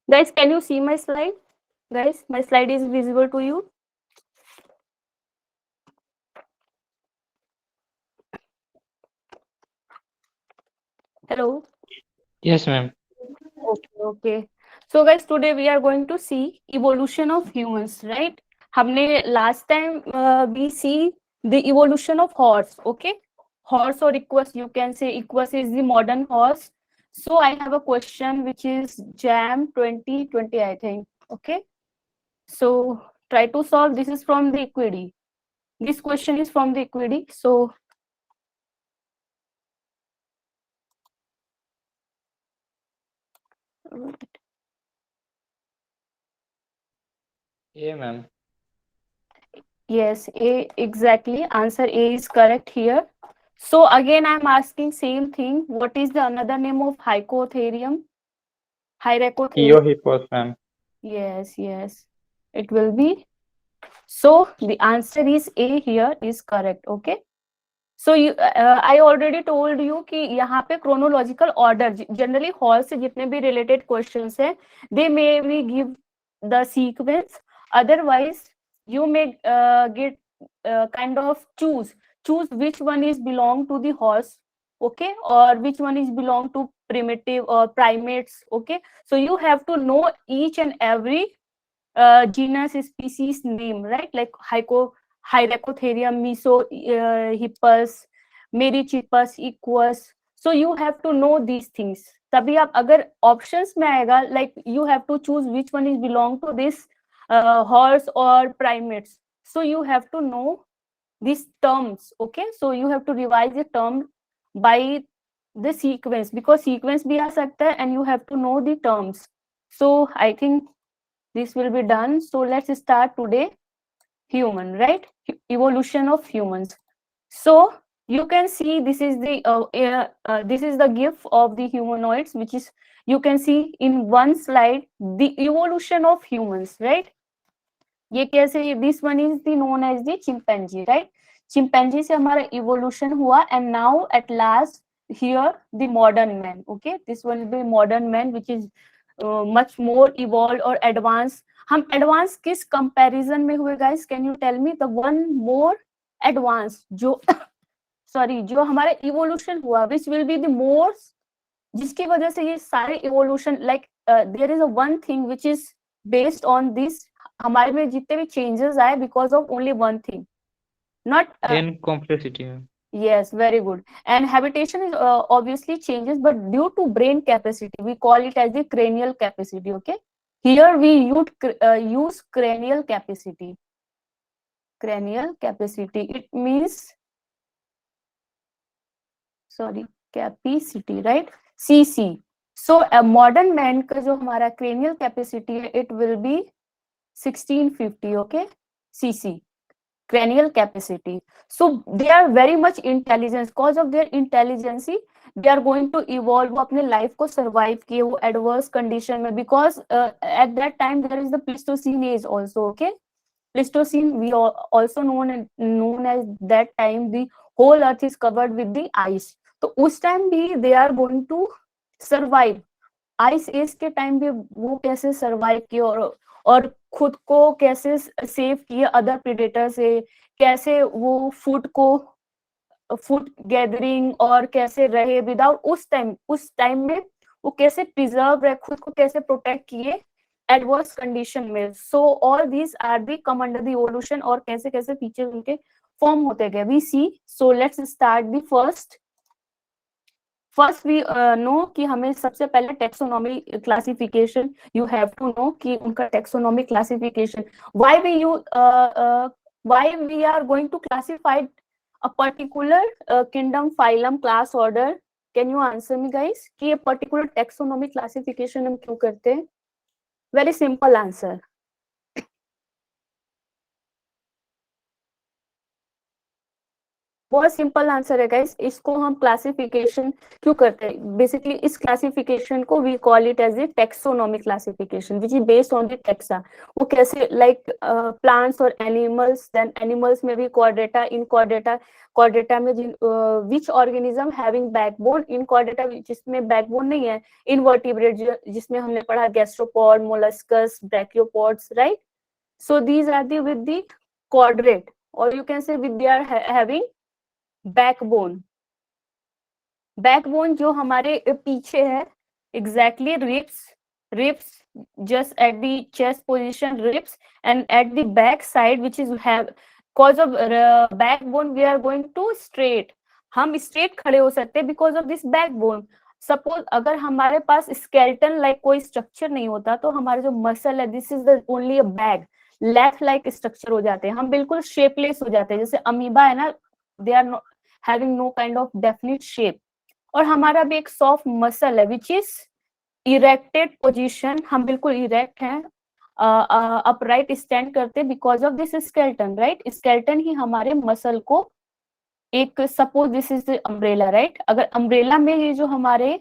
Guys, can you see my slide? Guys, my slide is visible to you? Hello. Yes, ma'am. Okay, okay. So guys, today we are going to see evolution of humans, right? हमने last time we see the evolution of horse, okay? Horse or equus, you can say equus is the modern horse. So I have a question which is JAM 2020, I think. Okay. So try to solve. This is from the equity. This question is from the equity. So Yeah, ma'am. yes, A exactly. Answer A is correct here. So again, I'm asking same thing. What is the another name of Hycotherium? Hyracotherium. Eohippos, ma'am. Yes, yes. It will be. So the answer is A here is correct. Okay. So you, I already told you कि यहाँ पे chronological order generally hall से जितने भी related questions हैं, they may be give the sequence. Otherwise, you may get kind of choose which one is belong to the horse, okay, or which one is belong to primitive or primates, okay. So you have to know each and every genus species name, right? Like Hyracotherium, Mesohippus, Merychippus, Equus. So you have to know these things. तभी आप अगर options में आएगा, like you have to choose which one is belong to this horse or primates. So you have to know these terms, okay? So you have to revise the term by the sequence, because sequence भी आ सकता है and you have to know the terms. So I think this will be done. So let's start today. Human, right? Evolution of humans. So you can see this is the gif of the humanoids, which is you can see in one slide the evolution of humans, right? ये कैसे, this one is the known as the chimpanzee, right? Chimpanzee से हमारा evolution हुआ and now at last here the modern man, okay? This one is the modern man which is much more evolved or advanced. हम advanced किस comparison में हुए guys? Can you tell me the one more advanced जो sorry जो हमारा evolution हुआ which will be the more, जिसकी वजह से ये सारे evolution like there is a one thing which is based on this, हमारे में जितने भी changes आए because of only one thing, not In complexity, ma'am. yes, very good. And habitation is obviously changes, but due to brain capacity we call it as the cranial capacity, okay? Here we use cranial capacity. Cranial capacity, it means sorry, capacity, right? CC. So a modern man का जो हमारा cranial capacity है, it will be 1650, okay? CC, cranial capacity. So they are very much intelligent. Cause of their intelligence, they are going to evolve. वो अपने life को survive किए वो adverse condition में, because at that time there is the Pleistocene age also, okay? Pleistocene, we also known as that time the whole earth is covered with the ice. तो उस time भी they are going to survive. Ice age के time पे वो कैसे survive किए और खुद को कैसे सेव किए अदर प्रेडेटर से, कैसे वो फूड गैदरिंग और कैसे रहे विदाउट उस टाइम में वो कैसे प्रिजर्व रहे, खुद को कैसे प्रोटेक्ट किए एडवर्स कंडीशन में. So all these are the come under the evolution, और कैसे कैसे फीचर्स उनके फॉर्म होते गए we see. So let's start the first we know कि हमें सबसे पहले taxonomy classification you have to know कि उनका taxonomy classification why we you why we are going to classified a particular kingdom phylum class order. Can you answer me guys कि ये particular taxonomy classification हम क्यों करते हैं? Very simple answer. बहुत simple answer है गाइस। इसको हम क्लासिफिकेशन क्यों करते हैं, बेसिकली इस क्लासिफिकेशन को we call it as a taxonomic classification which is based on the taxa. वो कैसे, लाइक प्लांट्स और एनिमल्स, देन एनिमल्स में भी कॉर्डेटा, इन कॉर्डेटा में विच ऑर्गेनिज्म हैविंग बैकबोन, इन कॉर्डेटा जिसमें बैकबोन नहीं है, इनवर्टिब्रेट जिसमें हमने पढ़ा gastropod, molluscs, brachiopods, right. So these are the with the quadrate, or you can say with they are having backbone. Backbone जो हमारे पीछे है, exactly ribs just at the chest position, ribs, and at the back side which is have cause of backbone we are going to straight. हम straight खड़े हो सकते हैं because of this backbone. Suppose अगर हमारे पास स्केलेटन लाइक कोई structure नहीं होता तो हमारे जो मसल है, this is the only a bag, laugh like structure हो जाते हैं, हम बिल्कुल शेपलेस हो जाते हैं, जैसे अमीबा है ना, they are having no kind of definite shape. और हमारा भी एक सॉफ्ट मसल है विच इज इरेक्टेड पोजीशन, हम बिल्कुल इरेक्ट हैं, अपराइट स्टैंड करते because of this skeleton, right. Skeleton ही हमारे मसल को एक, suppose this is umbrella, right. अगर अम्ब्रेला में ये जो हमारे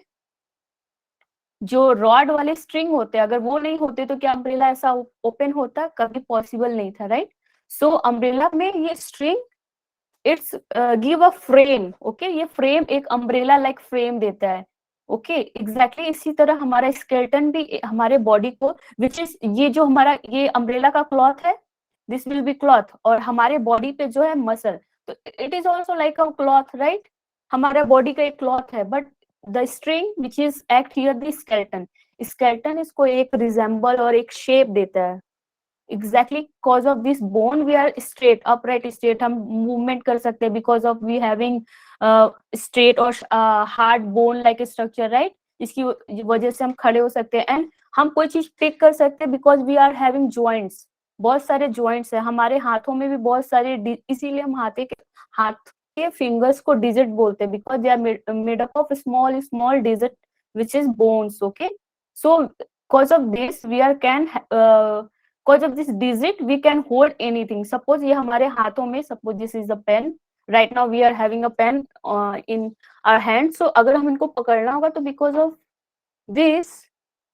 जो रॉड वाले स्ट्रिंग होते हैं, अगर वो नहीं होते तो क्या अम्ब्रेला ऐसा ओपन होता? कभी पॉसिबल नहीं था, राइट। सो अम्ब्रेला में ये string it's give a frame, okay, ये फ्रेम एक अम्ब्रेला लाइक फ्रेम देता है, ओके, एग्जैक्टली इसी तरह हमारा स्केलेटन भी हमारे बॉडी को, विच इज ये जो हमारा ये अम्ब्रेला का क्लॉथ है, दिस विल बी क्लॉथ, और हमारे बॉडी पे जो है मसल, तो it is also like a cloth, right. हमारा बॉडी का एक क्लॉथ है, but the string which is act here the skeleton इसको एक रिजेंबल और एक शेप देता है, exactly cause of this bone we are straight, upright straight, हम मूवमेंट कर सकते हैं because of we having straight और hard bone like structure, right। इसकी वजह से हम खड़े हो सकते हैं, एंड हम कोई चीज पिक कर सकते हैं because we are having joints, बहुत सारे joints है हमारे हाथों में भी बहुत सारे, इसीलिए हम हाथ के फिंगर्स को डिजिट बोलते हैं because they are made up of small digit which is bones, okay। So cause of this we are can cause of this digit we can hold anything, suppose ये हमारे हाथों में, suppose this is a pen, right now we are having a pen in our hand, so अगर हम इनको पकड़ना होगा तो because of this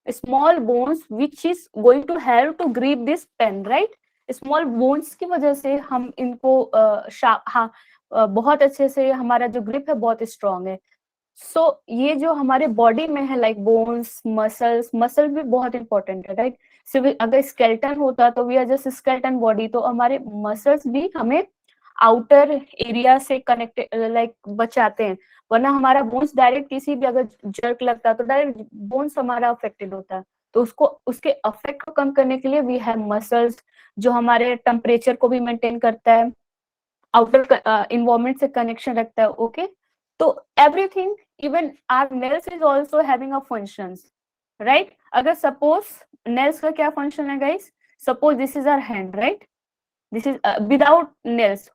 small bones which is going to help to grip this pen, right। small bones की वजह से हम इनको बहुत अच्छे से, हमारा जो ग्रिप है बहुत स्ट्रॉन्ग है। सो ये जो हमारे बॉडी में है लाइक बोन्स, मसल भी बहुत इंपॉर्टेंट है, राइट। सिर्फ अगर स्केलेटन होता तो we are just skeleton body, तो हमारे मसल्स भी हमें आउटर एरिया से कनेक्टेड लाइक बचाते हैं, वरना हमारा बोन्स डायरेक्ट किसी भी अगर जर्क लगता तो डायरेक्ट बोन्स हमारा अफेक्टेड होता है, तो उसको उसके अफेक्ट को कम करने के लिए वी हैव मसल्स जो हमारे टेम्परेचर को भी मेंटेन करता है, आउटर इन्वायरमेंट से कनेक्शन रखता है, ओके। तो everything, even our nails is also having a functions, right. अगर सपोज नेल्स का क्या फंक्शन है guys, suppose this is our hand, right, this is without nails,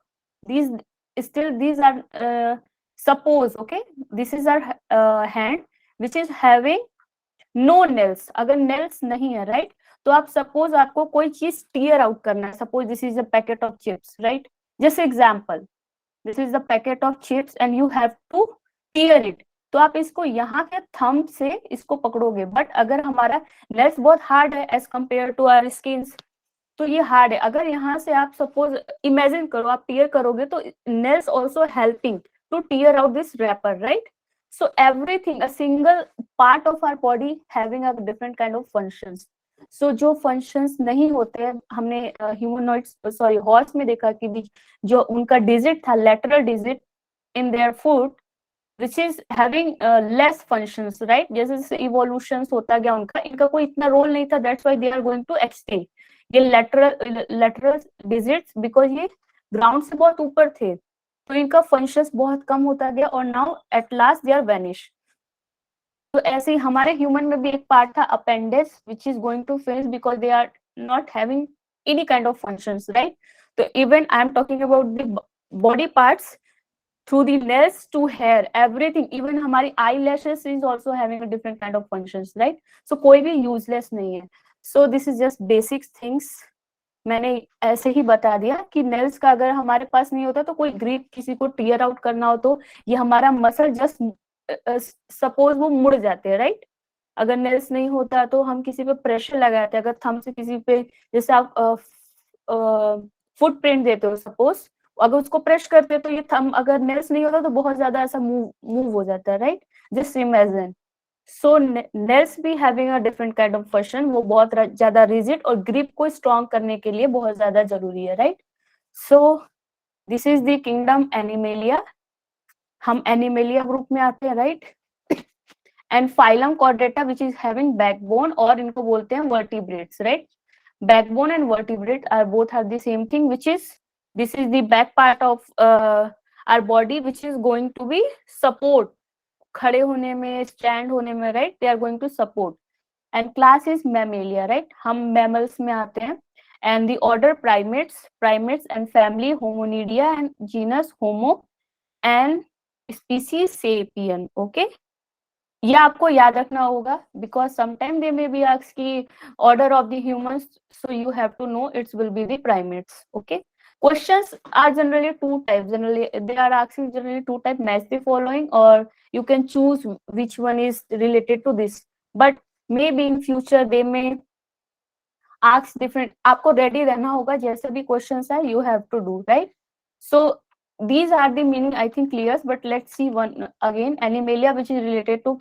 these are suppose, okay, this is our hand which is having no nails, अगर nails नहीं है, right, तो आप suppose आपको कोई चीज टीयर आउट करना है, suppose this is a packet of chips, right, जैसे example this is the packet of chips and you have to tear it, तो आप इसको यहाँ के थंब से इसको पकड़ोगे, बट अगर हमारा नेल्स बहुत हार्ड है as compare to our skin, तो ये हार्ड है, अगर यहाँ से आप सपोज इमेजिन करो आप टीयर करोगे तो nails also helping to tear out this wrapper, right. So everything, a single part of our body having a different kind of functions. So जो फंक्शंस नहीं होते हैं, हमने ह्यूमनॉइड्स सॉरी हॉर्स में देखा कि जो उनका डिजिट था, lateral digit in their foot which is having less functions, right, जैसे जैसे इवोल्यूशंस होता गया उनका, इनका कोई इतना रोल नहीं था, that's why they are going to extinct, ये lateral digits because ये ग्राउंड से बहुत ऊपर थे तो इनका फंक्शंस बहुत कम होता गया और now at last they are vanish. तो ऐसे ही हमारे ह्यूमन में भी एक पार्ट था appendix which is going to finish because they are not having any kind of functions, right। तो even I am talking about the body parts through the nails to hair, everything, even हमारी eyelashes is also having a different kind of functions, right। so कोई भी useless नहीं है। so this is just basic things मैंने ऐसे ही बता दिया कि नेल्स का अगर हमारे पास नहीं होता तो कोई ग्रिप, किसी को टीयर आउट करना हो तो ये हमारा मसल जस्ट सपोज वो मुड़ जाते हैं, राइट। अगर नेल्स नहीं होता तो हम किसी पे प्रेशर लगाते हैं, अगर थंब से किसी पे, जैसे आप फुटप्रिंट देते हो सपोज, अगर उसको प्रेस करते हो तो ये थंब, अगर नेल्स नहीं होता तो बहुत ज्यादा ऐसा मूव हो जाता है, right. Just imagine. So nails भी having a different kind of function, वो बहुत ज्यादा रिजिड और ग्रिप को स्ट्रॉन्ग करने के लिए बहुत ज्यादा जरूरी है, right. So this is the kingdom animalia. हम एनिमेलिया ग्रुप में आते हैं, right. And phylum Chordata which is having backbone, और इनको बोलते हैं vertebrates, right. Backbone and vertebrate are both have the same thing, which is this is the back part of our body, which is going to be support, खड़े होने में, stand होने में, right, they are going to support. And class is mammalia, right, हम mammals में आते हैं. And the order primates and family hominidia and genus homo and species sapien. Okay, ये आपको याद रखना होगा because sometime they may be asked की order of the humans, so you have to know it will be the primates. Okay, questions are generally two types. Generally they are asking generally two types, match the following, or you can choose which one is related to this, but maybe in future they may ask different. आपको ready रहना होगा, जैसे भी questions है you have to do, right. So these are the meaning, I think, clear, but let's see one again. Animalia, which is related to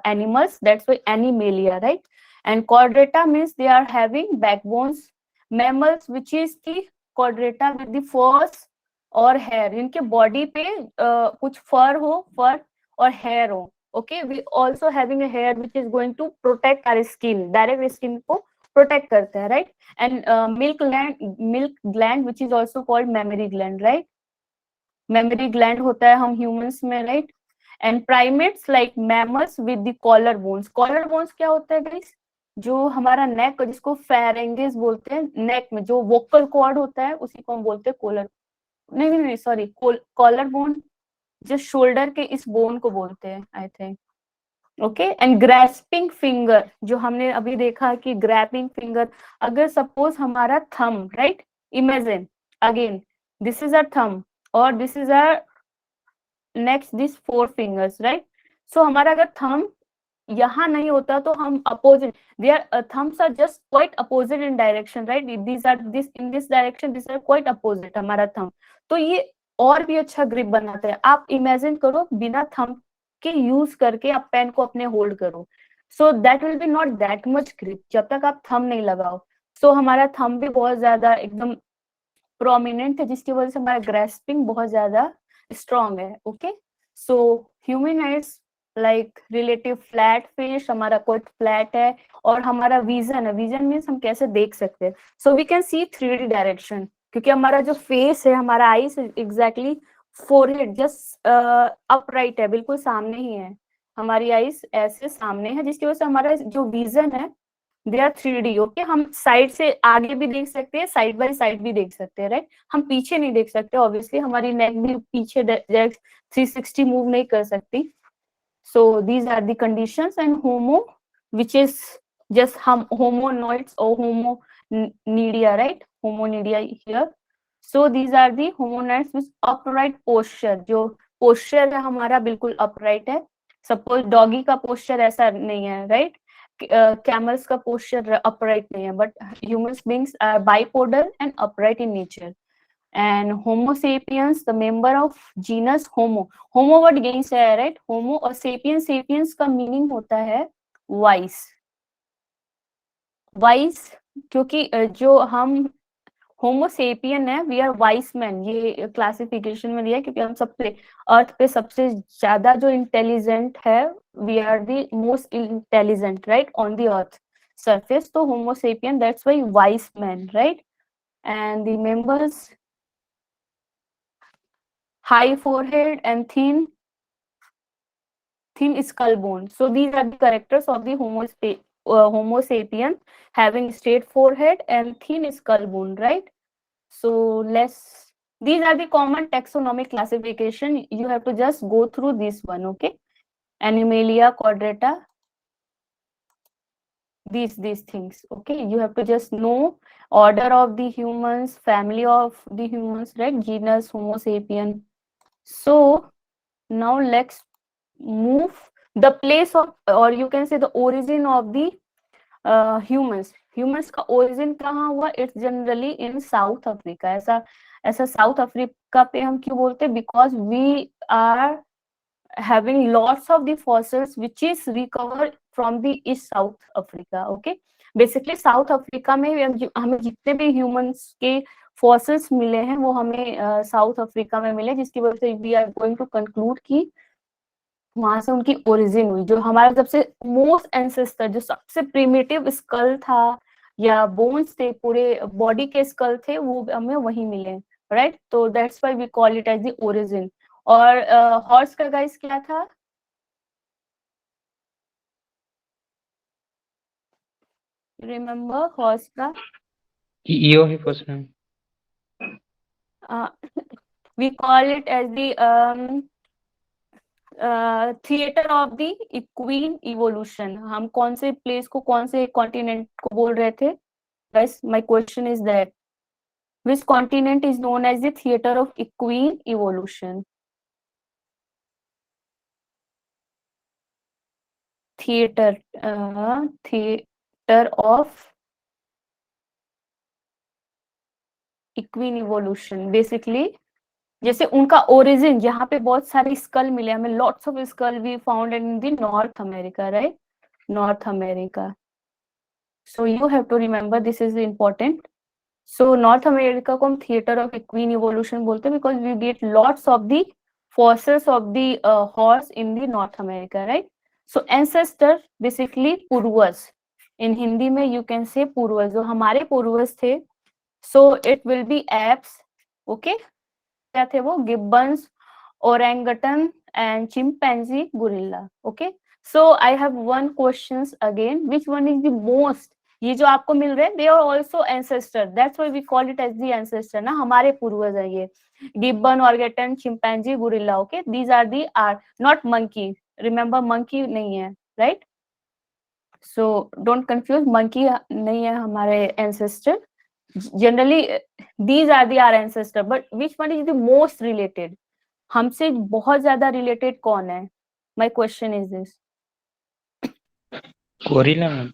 animals, that's why animalia, right. And chordata means they are having backbones. Mammals, which is the chordata with the furs और hair, इनके body पे कुछ fur हो, fur और hair हो. Okay, we also having a hair which is going to protect our skin, direct skin को protect करते हैं, right. And milk gland which is also called mammary gland, right. Mammary gland होता है हम humans में, right. And primates like mammals with the collar bones. Collar bones क्या होता है गाइस? जो हमारा नेक, जिसको फेरेंगिस बोलते हैं, नेक में जो वोकल कॉर्ड होता है उसी को हम बोलते हैं कॉलर, नहीं सॉरी, कॉलर बोन जो शोल्डर के इस बोन को बोलते हैं, I think. Okay. And grasping finger, जो हमने अभी देखा कि ग्रैपिंग फिंगर, अगर सपोज हमारा thumb, right, imagine again this is a thumb और this is a next this 4 fingers, right. So हमारा अगर थंब यहाँ नहीं होता तो हम opposite, there thumbs are just quite opposite in direction, right. These are this in this direction, this are quite opposite हमारा thumb. तो ये और भी अच्छा ग्रिप बनाते हैं. आप इमेजिन करो बिना थंब के यूज करके आप पेन को अपने होल्ड करो, so that will be not that much grip जब तक आप थंब नहीं लगाओ. सो हमारा थंब भी बहुत ज्यादा एकदम प्रोमिनेंट है, जिसकी वजह से हमारा ग्रेस्पिंग बहुत ज्यादा स्ट्रॉन्ग है. Okay. So humanoids like relative flat fish, हमारा कोट फ्लैट है, और हमारा विजन है. विजन मीन्स हम कैसे देख सकते हैं. So we can see 3D direction, क्योंकि हमारा जो फेस है, हमारा eyes exactly forehead just upright है, बिल्कुल सामने ही है. हमारी आईज ऐसे सामने है, जिसकी वजह से हमारा जो विजन है दे आर 3D. ओके. हम साइड से आगे भी देख सकते हैं, साइड बाय साइड भी देख सकते हैं, राइट. हम पीछे नहीं देख सकते, ऑब्वियसली हमारी नेक भी पीछे 360 मूव नहीं कर सकती. So these are the conditions. And Homo which is just हम होमोनॉइड्स और Hominidae, right, Hominidae here. So these are the hominoids with upright posture. जो पोस्चर है हमारा बिल्कुल अपराइट है. सपोज डॉगी का पोस्चर ऐसा नहीं है, राइट. Camels का posture upright नहीं है, but human beings are bipodal and upright in nature. And Homo sapiens, the member of genus Homo. Homo word यहीं से है, right? Homo और sapiens, sapiens का meaning होता है wise. Wise क्योंकि जो हम होमो सेपियन है, वी आर वाइस मैन, ये क्लासिफिकेशन में दिया है क्योंकि हम सबसे अर्थ पे सबसे ज्यादा जो इंटेलिजेंट है, we are the most intelligent, right, on the earth surface. तो Homo sapien, that's why wise man, right. And the members high forehead and thin skull bone. So these are the characters of the Homo sapien, having straight forehead and thin skull bone, right. So these are the common taxonomic classification. You have to just go through this one. Okay. Animalia, chordata. these things. Okay, you have to just know order of the humans, family of the humans, right? Genus Homo sapien. So now let's move the place of, or you can say the origin of the humans का origin कहाँ हुआ? It's generally in South Africa. ऐसा South Africa पे हम क्यों बोलते हैं? Because we are having lots of the fossils which is recovered from the East South Africa. Okay, basically South Africa में हमें जितने भी humans के fossils मिले हैं वो हमें South Africa में मिले, जिसकी वजह से we are going to conclude कि वहां से उनकी ओरिजिन हुई। जो हमारा सबसे मोस्ट एंसेस्टर, जो सबसे प्रिमिटिव स्कल था या बोन्स थे, पूरे बॉडी के स्कल थे, वो हमें वही मिले, राइट? तो that's why we call it as the origin. और हॉर्स का गाइस क्या था? रिमेम्बर हॉर्स का? EO है first ma'am. We call it as the theatre of the equine evolution. हम कौन से प्लेस को, कौन से कॉन्टिनेंट को बोल रहे थे guys? My question is that which continent is known as the theater of equine evolution? theater of equine evolution, basically जैसे उनका ओरिजिन, यहाँ पे बहुत सारे स्कल मिले हमें, lots of skull we found in the North America, right? North America. So you have to remember, this is important. So North America को हम थिएटर ऑफ इक्वीन इवोल्यूशन बोलते हैं because we get lots of the fossils of the horse in the North America, right? So ancestor basically पूर्वज, in Hindi में you can say पूर्वज, जो हमारे पूर्वज थे। So it will be apes, okay? क्या थे वो? Gibbons, orangutan and chimpanzee, gorilla, okay? So I have one questions again, which one is the most, ये जो आपको मिल रहे हैं they are also ancestor, that's why we call it as the ancestor ना, हमारे पूर्वज है ये। Gibbon, orangutan, chimpanzee, gorilla, okay? These are the are not monkey, remember monkey नहीं है, right? So don't confuse, monkey नहीं है हमारे ancestor। Generally these are the our ancestor, but which one is the most related? हमसे बहुत ज्यादा related कौन है? My question is this. Gorilla ma'am.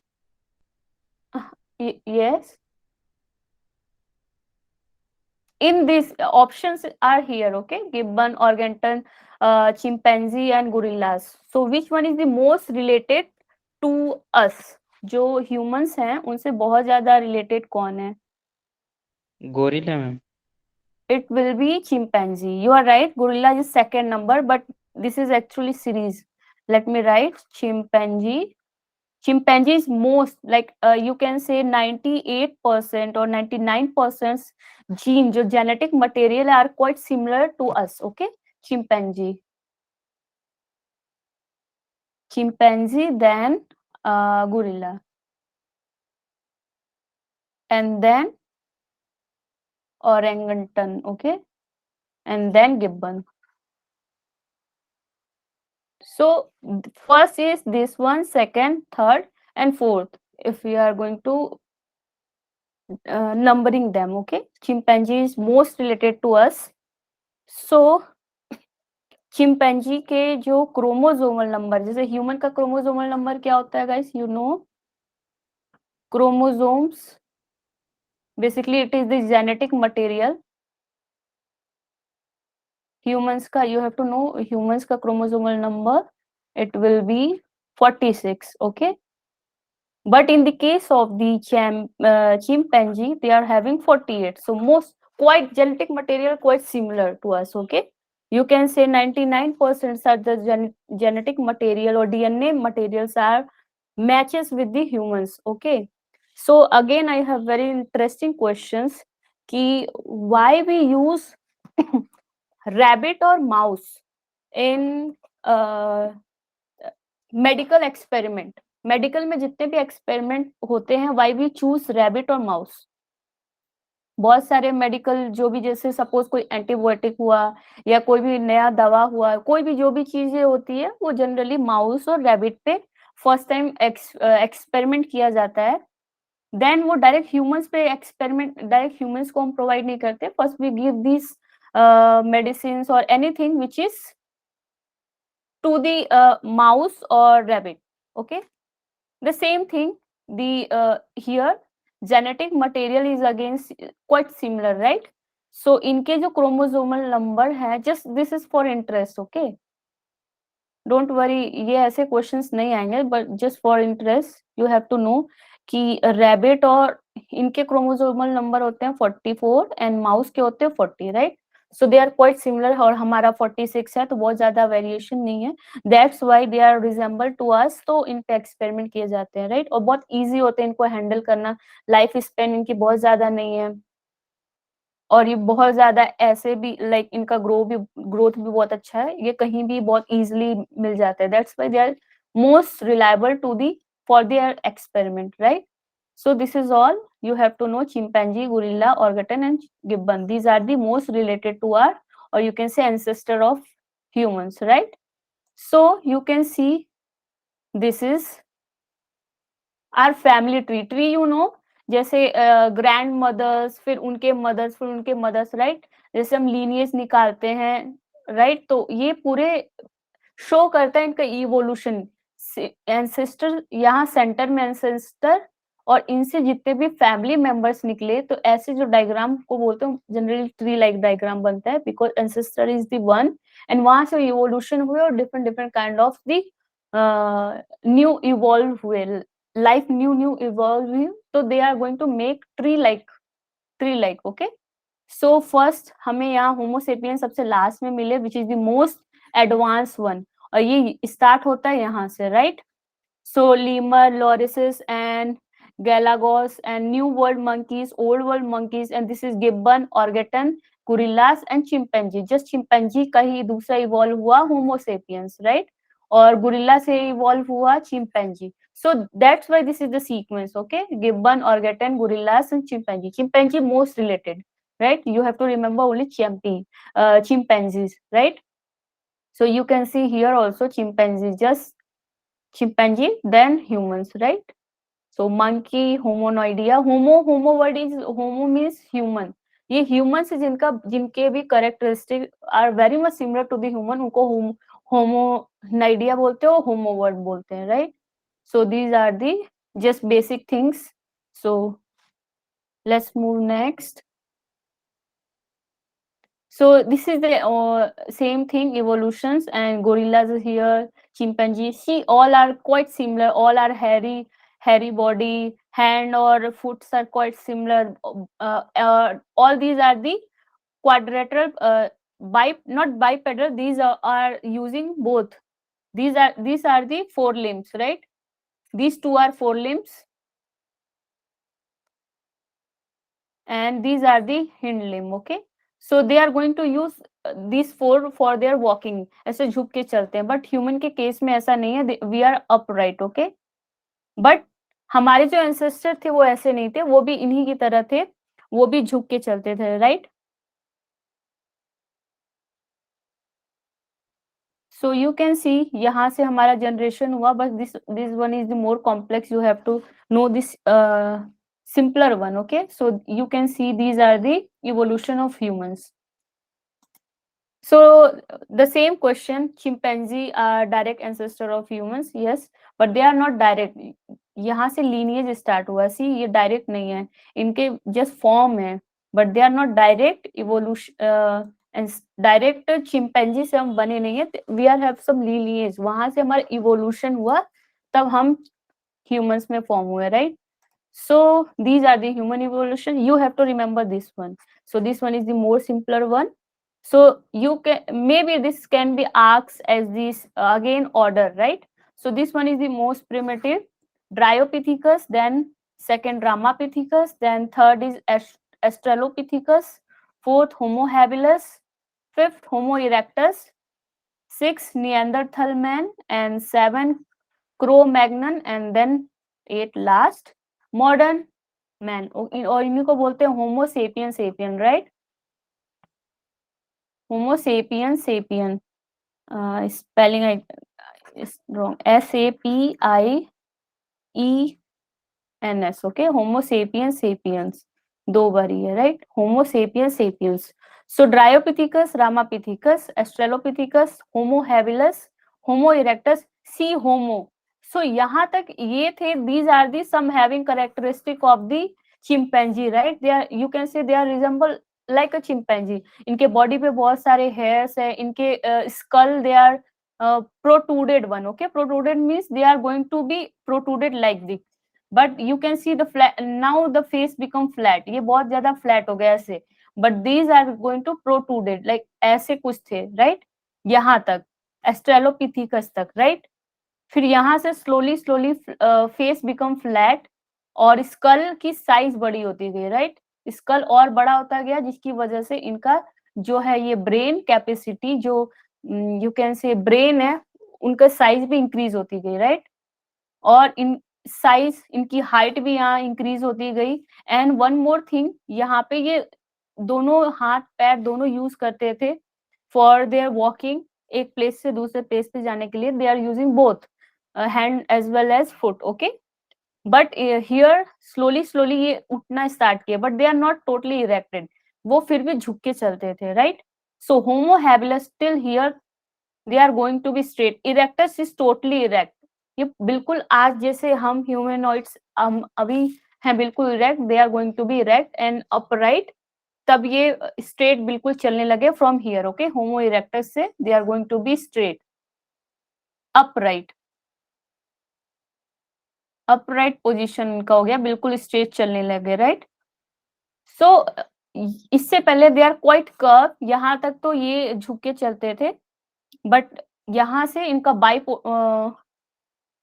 yes, in these options are here, okay? Gibbon, orangutan, chimpanzee and gorillas. So which one is the most related to us? जो humans हैं उनसे बहुत ज्यादा रिलेटेड कौन है? Gorilla ma'am. It will be chimpanzee. You are right. Gorilla is second number, but this is actually series. Let me write chimpanzee. Chimpanzee is most, like you can say 98% or 99% gene, जो genetic material are quite similar to us. Okay, chimpanzee. Chimpanzee, then gorilla, and then orangutan. Okay, and then gibbon. So first is this one, second, third, and fourth. If we are going to numbering them, okay? Chimpanzee is most related to us. So chimpanzee के जो chromosomal number, जैसे human का chromosomal number क्या होता है guys? You know, chromosomes basically it is the genetic material. Humans का, you have to know humans का chromosomal number, it will be 46, okay? But in the case of the chimpanzee, they are having 48. So most quite genetic material quite similar to us, okay? You can say 99% are the genetic material or DNA materials are matches with the humans, okay? So again, I have very interesting questions. Ki why we use rabbit or mouse in medical experiment? Medical में जितने भी experiment होते हैं, why we choose rabbit और mouse? बहुत सारे medical जो भी, जैसे सपोज कोई एंटीबायोटिक हुआ या कोई भी नया दवा हुआ, कोई भी जो भी चीजें होती है वो जनरली माउस और रैबिट पे फर्स्ट टाइम एक्सपेरिमेंट किया जाता है, देन वो डायरेक्ट ह्यूमंस पे एक्सपेरिमेंट, डायरेक्ट ह्यूमंस को हम प्रोवाइड नहीं करते, first we give this medicine और anything which is to the mouse or rabbit. Okay, the same thing, the here genetic material is against quite similar, right? So इनके जो chromosomal number है, just this is for interest, okay, don't worry, ये ऐसे questions नहीं आएंगे, but just for interest you have to know कि rabbit और इनके क्रोमोसोमल नंबर होते हैं 44 एंड माउस के होते हैं 40, right? So they are quite similar, और हमारा 46 है, तो बहुत ज्यादा वेरिएशन नहीं है, that's why they are resemble to us, तो इन पे एक्सपेरिमेंट किए जाते हैं, राइट? और बहुत इजी होते हैं इनको हैंडल करना, लाइफ स्पेन इनकी बहुत ज्यादा नहीं है, और ये बहुत ज्यादा ऐसे भी लाइक इनका ग्रोथ भी बहुत अच्छा है, ये कहीं भी बहुत इजीली मिल जाता है, that's why they are most reliable to the for their experiment, right? So this is all you have to know. Chimpanzee, gorilla, orangutan and gibbon, these are the most related to our, or you can say, ancestor of humans, right? So you can see this is our family tree, you know, जैसे grand mother's, फिर उनके mother's, फिर उनके mother's, right? जैसे हम lineage निकालते हैं, right? तो ये पूरे शो करता है इनका इवोल्यूशन, एंसेस्टर यहाँ सेंटर में एंसेस्टर, और इनसे जितने भी फैमिली मेंबर्स निकले, तो ऐसे जो डायग्राम को बोलते हैं जनरली ट्री लाइक डायग्राम बनता है, because ancestor is the one, and वहां से इवोल्यूशन हुए और different different kind of the new evolve हुए, लाइफ न्यू इवॉल्व हुई, तो they are going to make tree like, okay? So first हमें यहाँ होमोसेपियन सबसे लास्ट में मिले, which is the most advance one, और ये स्टार्ट होता है यहाँ से, right? So lemur, lorises and galagos and new world monkeys, old world monkeys, and this is gibbon, orangutan, gorillas and chimpanzee. Just chimpanzee का ही दूसरा इवॉल्व हुआ होमोसेपियंस, राइट? और गोरिल्ला से इवॉल्व हुआ chimpanzee. So that's why this is the sequence, okay? Gibbon, orangutan, gorillas and chimpanzee. Chimpanzee most related, right? You have to remember only chimpanzees, right? So you can see here also chimpanzee, just chimpanzee, then humans, right? So monkey, homonoidea, homo word is, homo means human. ये humans जिनके भी characteristic are very much similar to the human, उनको homonoidea बोलते हैं और homo word बोलते हैं, right? So these are the just basic things. So let's move next. So this is the same thing, evolutions, and gorillas are here, chimpanzee. See, all are quite similar. All are hairy body, hand or foot are quite similar. All these are the quadrilateral, not bipedal. These are using both. These are the four limbs, right? These two are four limbs, and these are the hind limb, okay? So they are going to use these four for their walking. ऐसे झुक के चलते हैं, but human के case में ऐसा नहीं है, we are upright, okay? But हमारे जो ancestor थे वो ऐसे नहीं थे, वो भी इन्हीं की तरह थे, वो भी झुक के चलते थे, right? So you can see यहाँ से हमारा generation हुआ, but this one is the more complex. You have to know this simpler one, okay? So you can see these are the evolution of humans. So the same question, chimpanzee are direct ancestor of humans, yes, but they are not direct. यहाँ से lineage start हुआ, see ये direct नहीं है, इनके just form है, but they are not direct evolution, direct chimpanzee से हम बने नहीं है, we are have some lineage, वहां से हमारा इवोल्यूशन हुआ, तब हम ह्यूमंस में फॉर्म हुए, right? So these are the human evolution. You have to remember this one. So this one is the more simpler one. So you can, maybe this can be asked as this again order, right? So this one is the most primitive, Dryopithecus, then second Ramapithecus, then third is Australopithecus, fourth Homo habilis, fifth Homo erectus, sixth Neanderthal man, and seven Cro-Magnon, and then eight last modern man, और इन्हीं को बोलते हैं Homo sapien sapien, right? Homo sapien sapien, spelling is wrong. SAPIENS, okay, Homo sapiens sapiens, दो बार ही है, right? Homo sapiens sapiens. So Dryopithecus, Ramapithecus, Australopithecus, Homo habilis, Homo erectus, C Homo. So यहाँ तक ये थे. These are the some having characteristic of the chimpanzee, right? They are, you can say they are resemble like a chimpanzee. इनके body पे बहुत सारे hairs है. इनके skull they are protruded one, okay? Protruded means they are going to be protruded like this. But you can see the flat, now the face become flat. ये बहुत ज्यादा flat हो गया ऐसे. But these are going to protruded like ऐसे कुछ थे, right? यहाँ तक Australopithecus तक, right? फिर यहाँ से slowly slowly face become flat और skull की size बड़ी होती गई, right? skull और बड़ा होता गया जिसकी वजह से इनका जो है ये brain capacity जो you can say brain है उनका size भी increase होती गई, right? और इन साइज इनकी हाइट भी यहाँ इंक्रीज होती गई. एंड वन मोर थिंग, यहाँ पे ये दोनों हाथ पैर दोनों यूज करते थे फॉर देयर वॉकिंग. एक प्लेस से दूसरे प्लेस पे जाने के लिए they are using both hand as well as foot, okay. But here slowly slowly ये उठना स्टार्ट किया, but they are not totally erected. वो फिर भी झुक के चलते थे, राइट? So Homo habilis still here they are going to be straight. Erectus is totally erect. ये बिल्कुल आज जैसे हम ह्यूमनॉइड्स हम अभी हैं बिल्कुल erect, they are going to be erect and upright. तब ये स्ट्रेट बिल्कुल चलने लगे from here, okay. Homo erectus से they are going to be straight, upright. Upright position का हो गया, बिल्कुल स्ट्रेट चलने लगे, राइट? सो इससे पहले दे आर क्वाइट कर्व. यहाँ तक तो ये झुक के चलते थे, बट यहाँ से इनका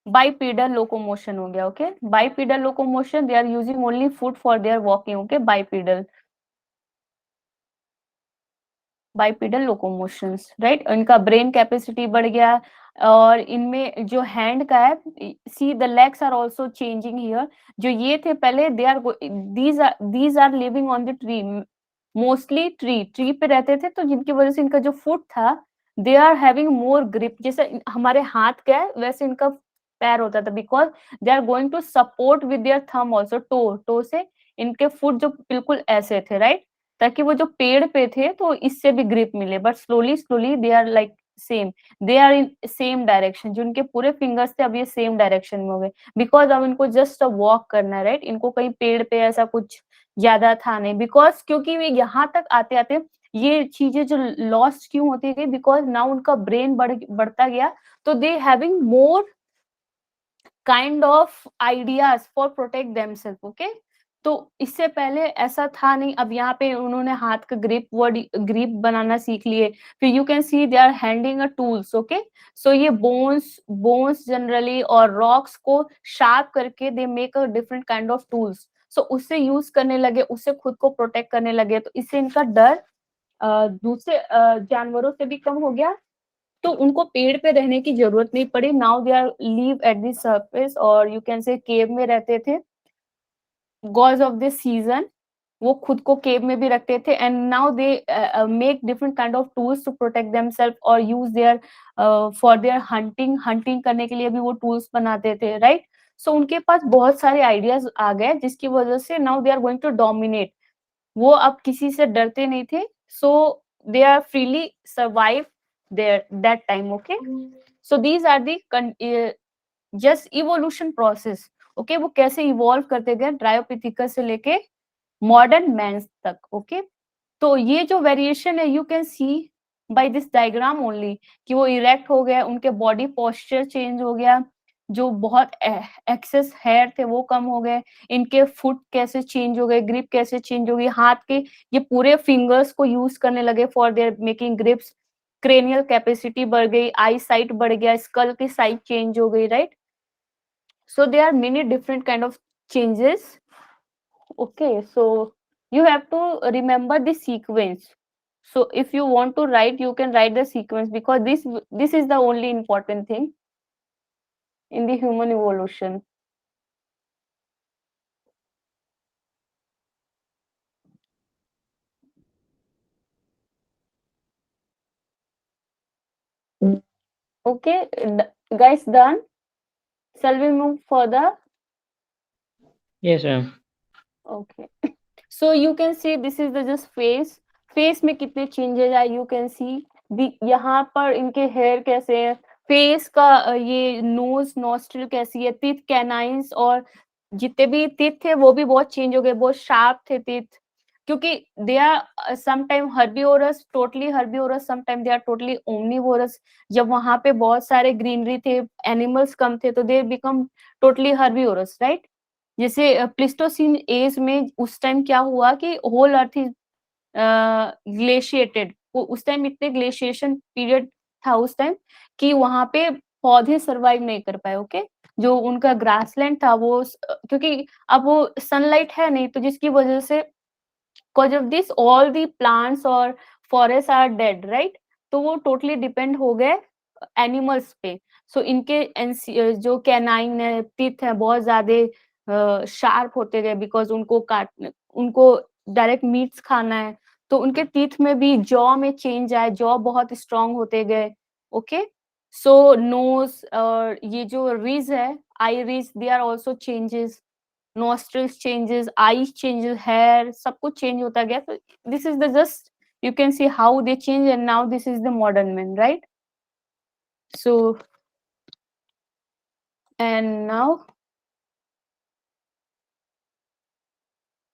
bipedal locomotion हो गया, okay? Bipedal locomotion, they are using only foot for their walking, okay? Bipedal locomotions, right? इनका brain capacity बढ़ गया और इनमें जो hand का है, see the legs are also changing here. जो ये थे पहले these are living on the tree, mostly tree पे रहते थे, तो जिनकी वजह से इनका जो foot था they are having more grip. जैसे हमारे हाथ का है वैसे इनका पैर होता था, because they are going to support with their thumb also. Toe से इनके फुट जो बिल्कुल ऐसे थे, राइट? ताकि वो जो पेड़ पे थे तो इससे भी ग्रिप मिले. But slowly slowly they are like same, they are in same direction. जो इनके पूरे फिंगर्स थे अब ये सेम डायरेक्शन में हो गए, बिकॉज अब इनको जस्ट वॉक करना है, राइट? इनको कहीं पेड़ पे ऐसा कुछ ज्यादा था नहीं, बिकॉज क्योंकि वे यहाँ तक आते आते ये चीजें जो लॉस्ट क्यों होती गई, बिकॉज नाउ उनका ब्रेन बढ़ता गया, तो they having more kind of ideas for protect themself, okay. तो इससे पहले ऐसा था नहीं. अब यहाँ पे उन्होंने हाथ का ग्रिप बनाना सीख लिए. फिर you can see they are handing a tools, okay. So ये बोन्स जनरली और रॉक्स को शार्प करके they make a different kind of tools. So उससे यूज करने लगे, उससे खुद को प्रोटेक्ट करने लगे. तो इससे इनका डर दूसरे जानवरों से भी कम हो गया, तो उनको पेड़ पे रहने की जरूरत नहीं पड़ी. Now they are live at the surface, और यू कैन से केव में रहते थे. गॉड्स ऑफ दिस सीजन वो खुद को केव में भी रखते थे. And now they make different kind of tools to protect themselves और use their for their hunting करने के लिए भी वो टूल्स बनाते थे, राइट? सो उनके पास बहुत सारे आइडियाज आ गए, जिसकी वजह से now they are going to dominate. वो अब किसी से डरते नहीं थे. So they are freely survive their that time, okay. So these are the just evolution process, okay. वो कैसे इवॉल्व करते गए ड्रायोपिथिकस से लेके मॉडर्न मैन तक, ओके. तो ये जो वेरिएशन है you can see by this diagram only, कि वो इरेक्ट हो गए, उनके बॉडी पोस्चर चेंज हो गया, जो बहुत एक्सेस हेयर थे वो कम हो गए, इनके फुट कैसे चेंज हो गए, ग्रिप कैसे चेंज हो गई, हाथ के ये पूरे फिंगर्स को यूज करने लगे for their making grips. Cranial capacity बढ़ गई, आई साइट बढ़ गया, स्कल की साइज चेंज हो गई, right? So there are many different kind of changes. Okay, so you have to remember the sequence. So if you want to write, you can write the sequence, because this is the only important thing in the human evolution. Okay, Guys, done? Shall we move further? Yes, ma'am. Okay. So you can see this is the just face में कितने changes आए you can see यहाँ पर इनके hair कैसे है, face का ये nose nostril कैसी है, teeth canines और जितने भी teeth थे वो भी बहुत change हो गए, बहुत sharp थे teeth क्योंकि they are sometime herbivorous, totally herbivorous, sometime they are totally omnivorous. जब वहां पे बहुत सारे greenery थे, animals कम थे तो they become totally herbivorous, right? जैसे प्लिस्टोसिन एज में उस टाइम क्या हुआ कि होल अर्थ इज ग्लेशिएटेड, उस टाइम इतने ग्लेशिएशन पीरियड था उस टाइम कि वहां पे पौधे सरवाइव नहीं कर पाए। ओके, जो उनका ग्रासलैंड था वो क्योंकि अब वो सनलाइट है नहीं तो जिसकी वजह से because of this all the plants और फॉरेस्ट आर डेड, राइट? तो वो टोटली डिपेंड हो गए एनिमल्स पे। सो इनके जो कैनाइन है, टीथ है, बहुत ज्यादा शार्प होते गए बिकॉज उनको काट उनको डायरेक्ट मीट्स खाना है तो उनके टीथ में भी जॉ में चेंज आए, जॉ बहुत स्ट्रांग होते गए। ओके, सो नोज और ये जो रिज है, eye ridge, they are also changes, nostrils changes, eyes changes, hair, सब कुछ change होता गया। तो this is the just you can see how they change and now this is the modern man, right? So and now,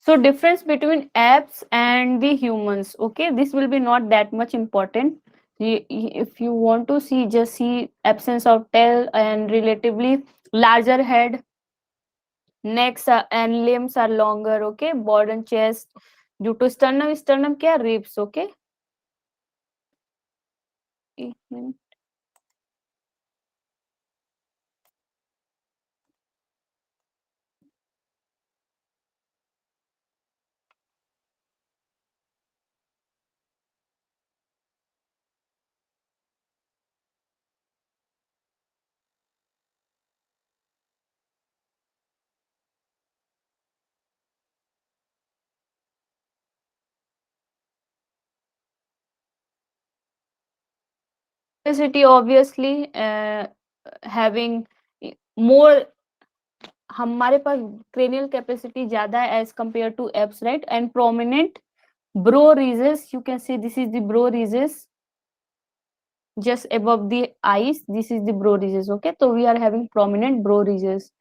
so difference between apes and the humans. Okay, this will be not that much important. If you want to see, just see absence of tail and relatively larger head, necks and limbs are longer. Okay, broaden chest due to sternum. Sternum क्या? Ribs. Okay, एक minute. Capacity obviously having more, हमारे पास cranial capacity ज्यादा है as compared to apes, right? And prominent brow ridges, you can see this is the brow ridges just above the eyes, this is the brow ridges. Okay, so we are having prominent brow ridges.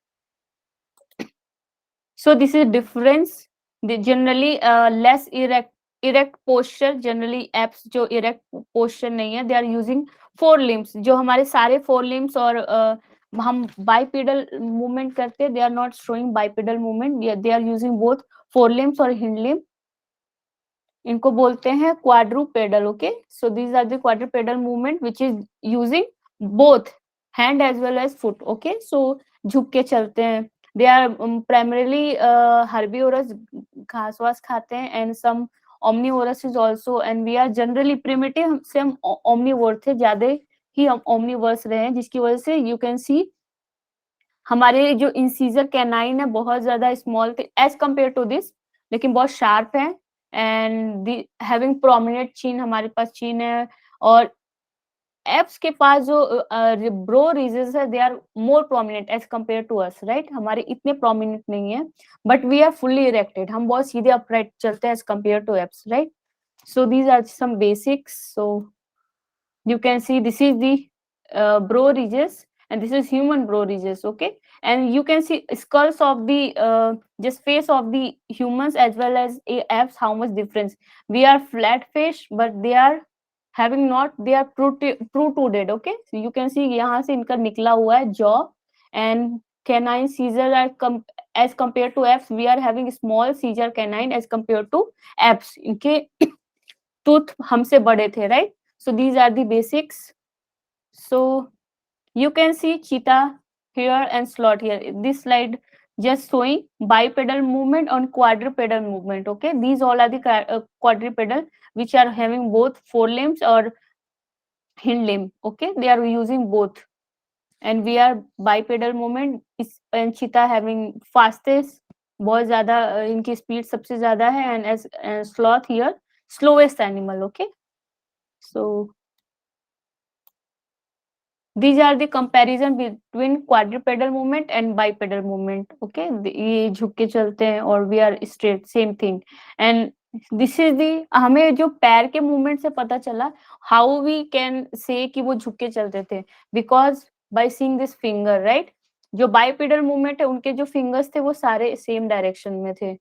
So this is difference. They generally less erect posture, generally apes जो erect posture नहीं है, they are using four limbs. जो हमारे सारे four limbs और हम bipedal movement करते हैं, they are not showing bipedal movement, they are using both four limbs और hind limb. इनको बोलते हैं quadrupedal. Okay, so these are the quadrupedal movement which is using both hand as well as foot. Okay, so झुक के चलते हैं. They are primarily herbivorous, घास वास खाते हैं, and some omnivorous is also, and we are generally primitive से हम omnivore थे, ज्यादा ही हम omnivorous रहे हैं जिसकी वजह से you can see हमारे जो इंसीजर कैनाइन है बहुत ज्यादा स्मॉल थे एज कम्पेयर टू दिस, लेकिन बहुत शार्प है एंड हैविंग प्रोमिनेंट चीन, हमारे पास चीन है। और एप्स के पास जो ब्रो रीजेस है they are more prominent as compare to us, right? हमारे इतने प्रोमिनेंट नहीं है but we are fully erected, हम बहुत सीधे अपराइट चलते हैं as compare to apes, right? So these are some basics. So you can see this is the brow ridges and this is human brow ridges. Okay, and you can see skulls of the just face of the humans as well as apes, how much difference. We are flat face but they are having not, they are protruded. Okay, so you can see यहाँ से इनका निकला हुआ है jaw and canine seizure are as compared to apes we are having small seizure canine as compared to apes, इनके tooth हमसे बड़े थे, right? So these are the basics. So you can see cheetah here and sloth here. This slide just showing bipedal movement and quadrupedal movement. Okay, these all are the quadrupedal which are having both forelimbs or hind limb. Okay, they are using both and we are bipedal movement and cheetah having fastest, बहुत ज्यादा इनकी speed सबसे ज्यादा है and as sloth here slowest animal. Okay, so These are the comparison between quadrupedal movement and bipedal movement. Okay, ये झुक के चलते हैं और we are straight, same thing. And this is the हमें जो पैर के मूवमेंट से पता चला how we can say कि वो झुक के चलते थे because by seeing this finger, right? जो बाइपेडल मूवमेंट है उनके जो फिंगर्स थे वो सारे सेम डायरेक्शन में थे,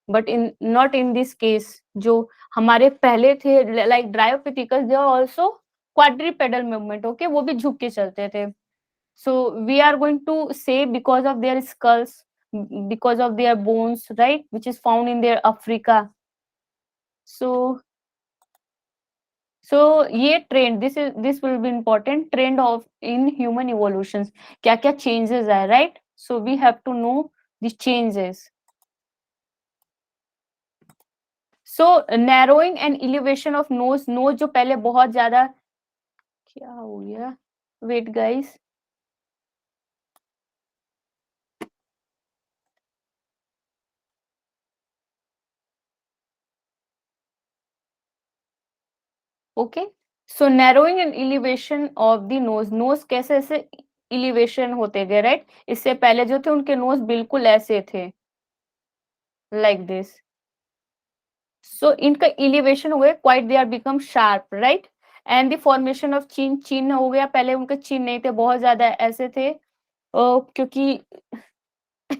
but in not in this case जो हमारे पहले थे like Dryopithecus they are also quadrupedal movement, okay, वो भी झुक के चलते थे. So we are going to say because of their skulls, because of their bones, right, which is found in their Africa. So ये trend, this will be important trend of in human evolutions. क्या क्या changes है, right? So we have to know the changes. So narrowing and elevation of nose जो पहले बहुत ज्यादा, क्या हो गया, wait guys, okay. So narrowing and elevation of the nose कैसे ऐसे एलिवेशन होते गए, राइट? इससे पहले जो थे उनके नोज बिल्कुल ऐसे थे, लाइक दिस. सो इनका एलिवेशन हो गया, quite they are become sharp, right? And the formation of chin हो गया, पहले उनके चिन नहीं थे, बहुत ज्यादा ऐसे थे, क्योंकि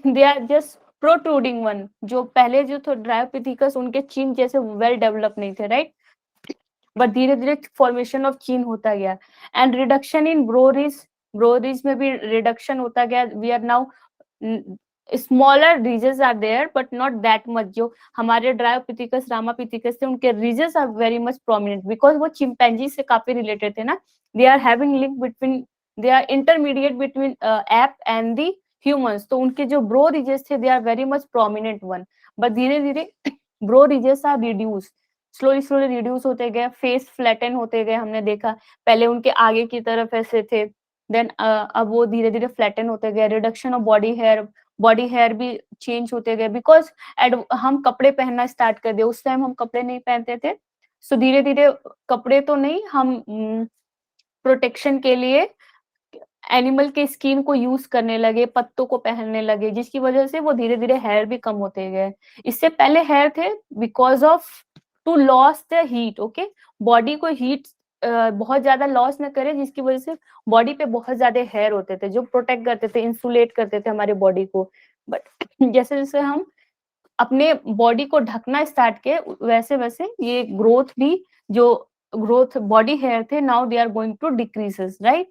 they are just protruding one. जो पहले जो थे ड्रायोपिथिकस उनके चिन जैसे वेल डेवलप नहीं थे, राइट? बट धीरे धीरे फॉर्मेशन ऑफ चीन होता गया एंड रिडक्शन इन ब्रोरिज में भी रिडक्शन होता गया. We are now smaller ridges are there but not that much. जो हमारे ड्रायोपिथिकस रामापिथिकस थे उनके ridges are very much prominent because वो चिंपैंजी से काफी रिलेटेड थे ना. They are having link between, they are intermediate between ape and the humans. तो उनके जो ब्रो रीजेस थे they are very much prominent one, but धीरे धीरे brow ridges are reduce, slowly reduce होते गए, फेस फ्लैटन होते गए. हमने देखा पहले उनके आगे की तरफ ऐसे थे, देन अब वो धीरे धीरे फ्लैटन होते गए. रिडक्शन ऑफ बॉडी हेयर भी चेंज होते गए बिकॉज हम कपड़े पहनना स्टार्ट कर दिए. उस टाइम हम कपड़े नहीं पहनते थे, सो धीरे धीरे कपड़े तो नहीं, हम प्रोटेक्शन के लिए एनिमल के स्किन को यूज करने लगे, पत्तों को पहनने लगे, जिसकी वजह से वो धीरे धीरे हेयर भी कम होते गए. इससे पहले हेयर थे because of to loss the heat, okay, body को हीट बहुत ज्यादा लॉस न करे, जिसकी वजह से बॉडी पे बहुत ज्यादा हेयर होते थे जो प्रोटेक्ट करते थे, इंसुलेट करते थे हमारे बॉडी को. बट जैसे जैसे हम अपने बॉडी को ढकना स्टार्ट किए वैसे वैसे ये ग्रोथ भी, जो ग्रोथ बॉडी हेयर थे, now they are going to decreases, right?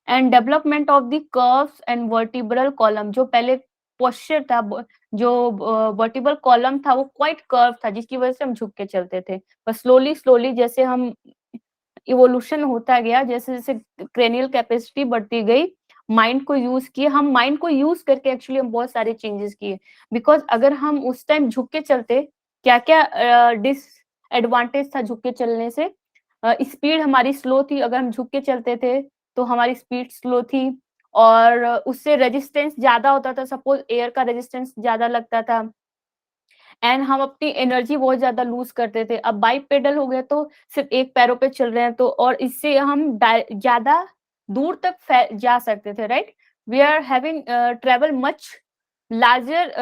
And development of the curves and vertebral column, जो पहले पोस्चर था, जो वर्टिब्रल कॉलम था वो क्वाइट कर्व था, जिसकी वजह से हम झुक के चलते थे. पर स्लोली स्लोली जैसे हम इवोल्यूशन होता गया, जैसे जैसे क्रेनियल कैपेसिटी बढ़ती गई, माइंड को यूज किए, हम माइंड को यूज करके एक्चुअली हम बहुत सारे चेंजेस किए. बिकॉज अगर हम उस टाइम झुक के चलते, क्या क्या डिसएडवांटेज था झुक के चलने से? स्पीड हमारी स्लो थी, अगर हम झुक के चलते थे तो हमारी स्पीड स्लो थी, और उससे रेजिस्टेंस ज्यादा होता था, सपोज एयर का रेजिस्टेंस ज्यादा लगता था, एंड हम अपनी एनर्जी बहुत ज्यादा लूज करते थे. अब बाइक पेडल हो गए तो सिर्फ एक पैरों पे चल रहे हैं, तो और इससे हम ज्यादा दूर तक जा सकते थे, right? We are having travel much larger